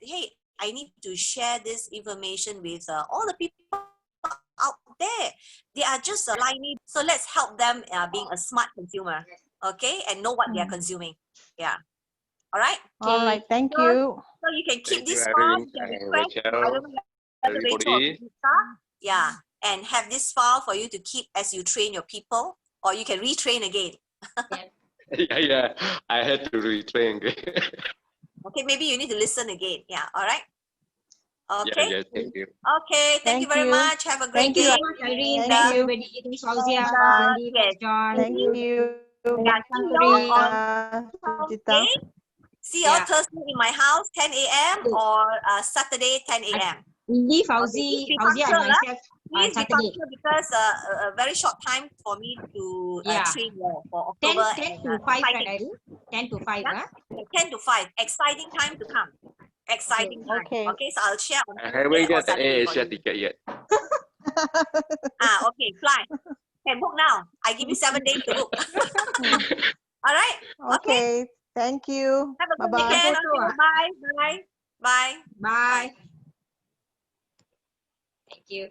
hey, I need to share this information with all the people out there. They are just blindly. So let's help them being a smart consumer, okay, and know what they are consuming. Yeah. All right. All right. Thank you. So you can keep Thank you, this file. Irene You can and refresh. I don't Rachel, know whether Rachel or everybody. Sunita. Yeah, and have this file for you to keep as you train your people, or you can retrain again. Yeah, I had to retrain again. Okay, maybe you need to listen again. Yeah. All right. Yeah, Okay. thank you. Okay. Thank you very much. Have a great Thank you day. so much, Irene. And, Thanks, everybody. Thanks, Fauzia. Sandy, yes. John. Thank you. Yeah, see you on Suchita. Thursday. See you all Thursday in my house, 10 a.m. or Saturday, 10 a.m. Lee, Please be Fauzia, and punctual, myself on Please be Saturday. punctual because a very short time for me to train you for 10 October. 10 and, to 5, right, exciting. Irene? 10 to 5, Yeah? huh? 10 to 5. Exciting time to come. Exciting time. Okay. Okay, so I'll share on I Thursday haven't or got the Saturday for Asia you. ticket yet. Okay, fly. Can book now. I give you 7 days to book. All right. Okay. Thank you. Have a good Bye-bye. weekend. Okay, bye. Bye. Bye. Bye. Thank you.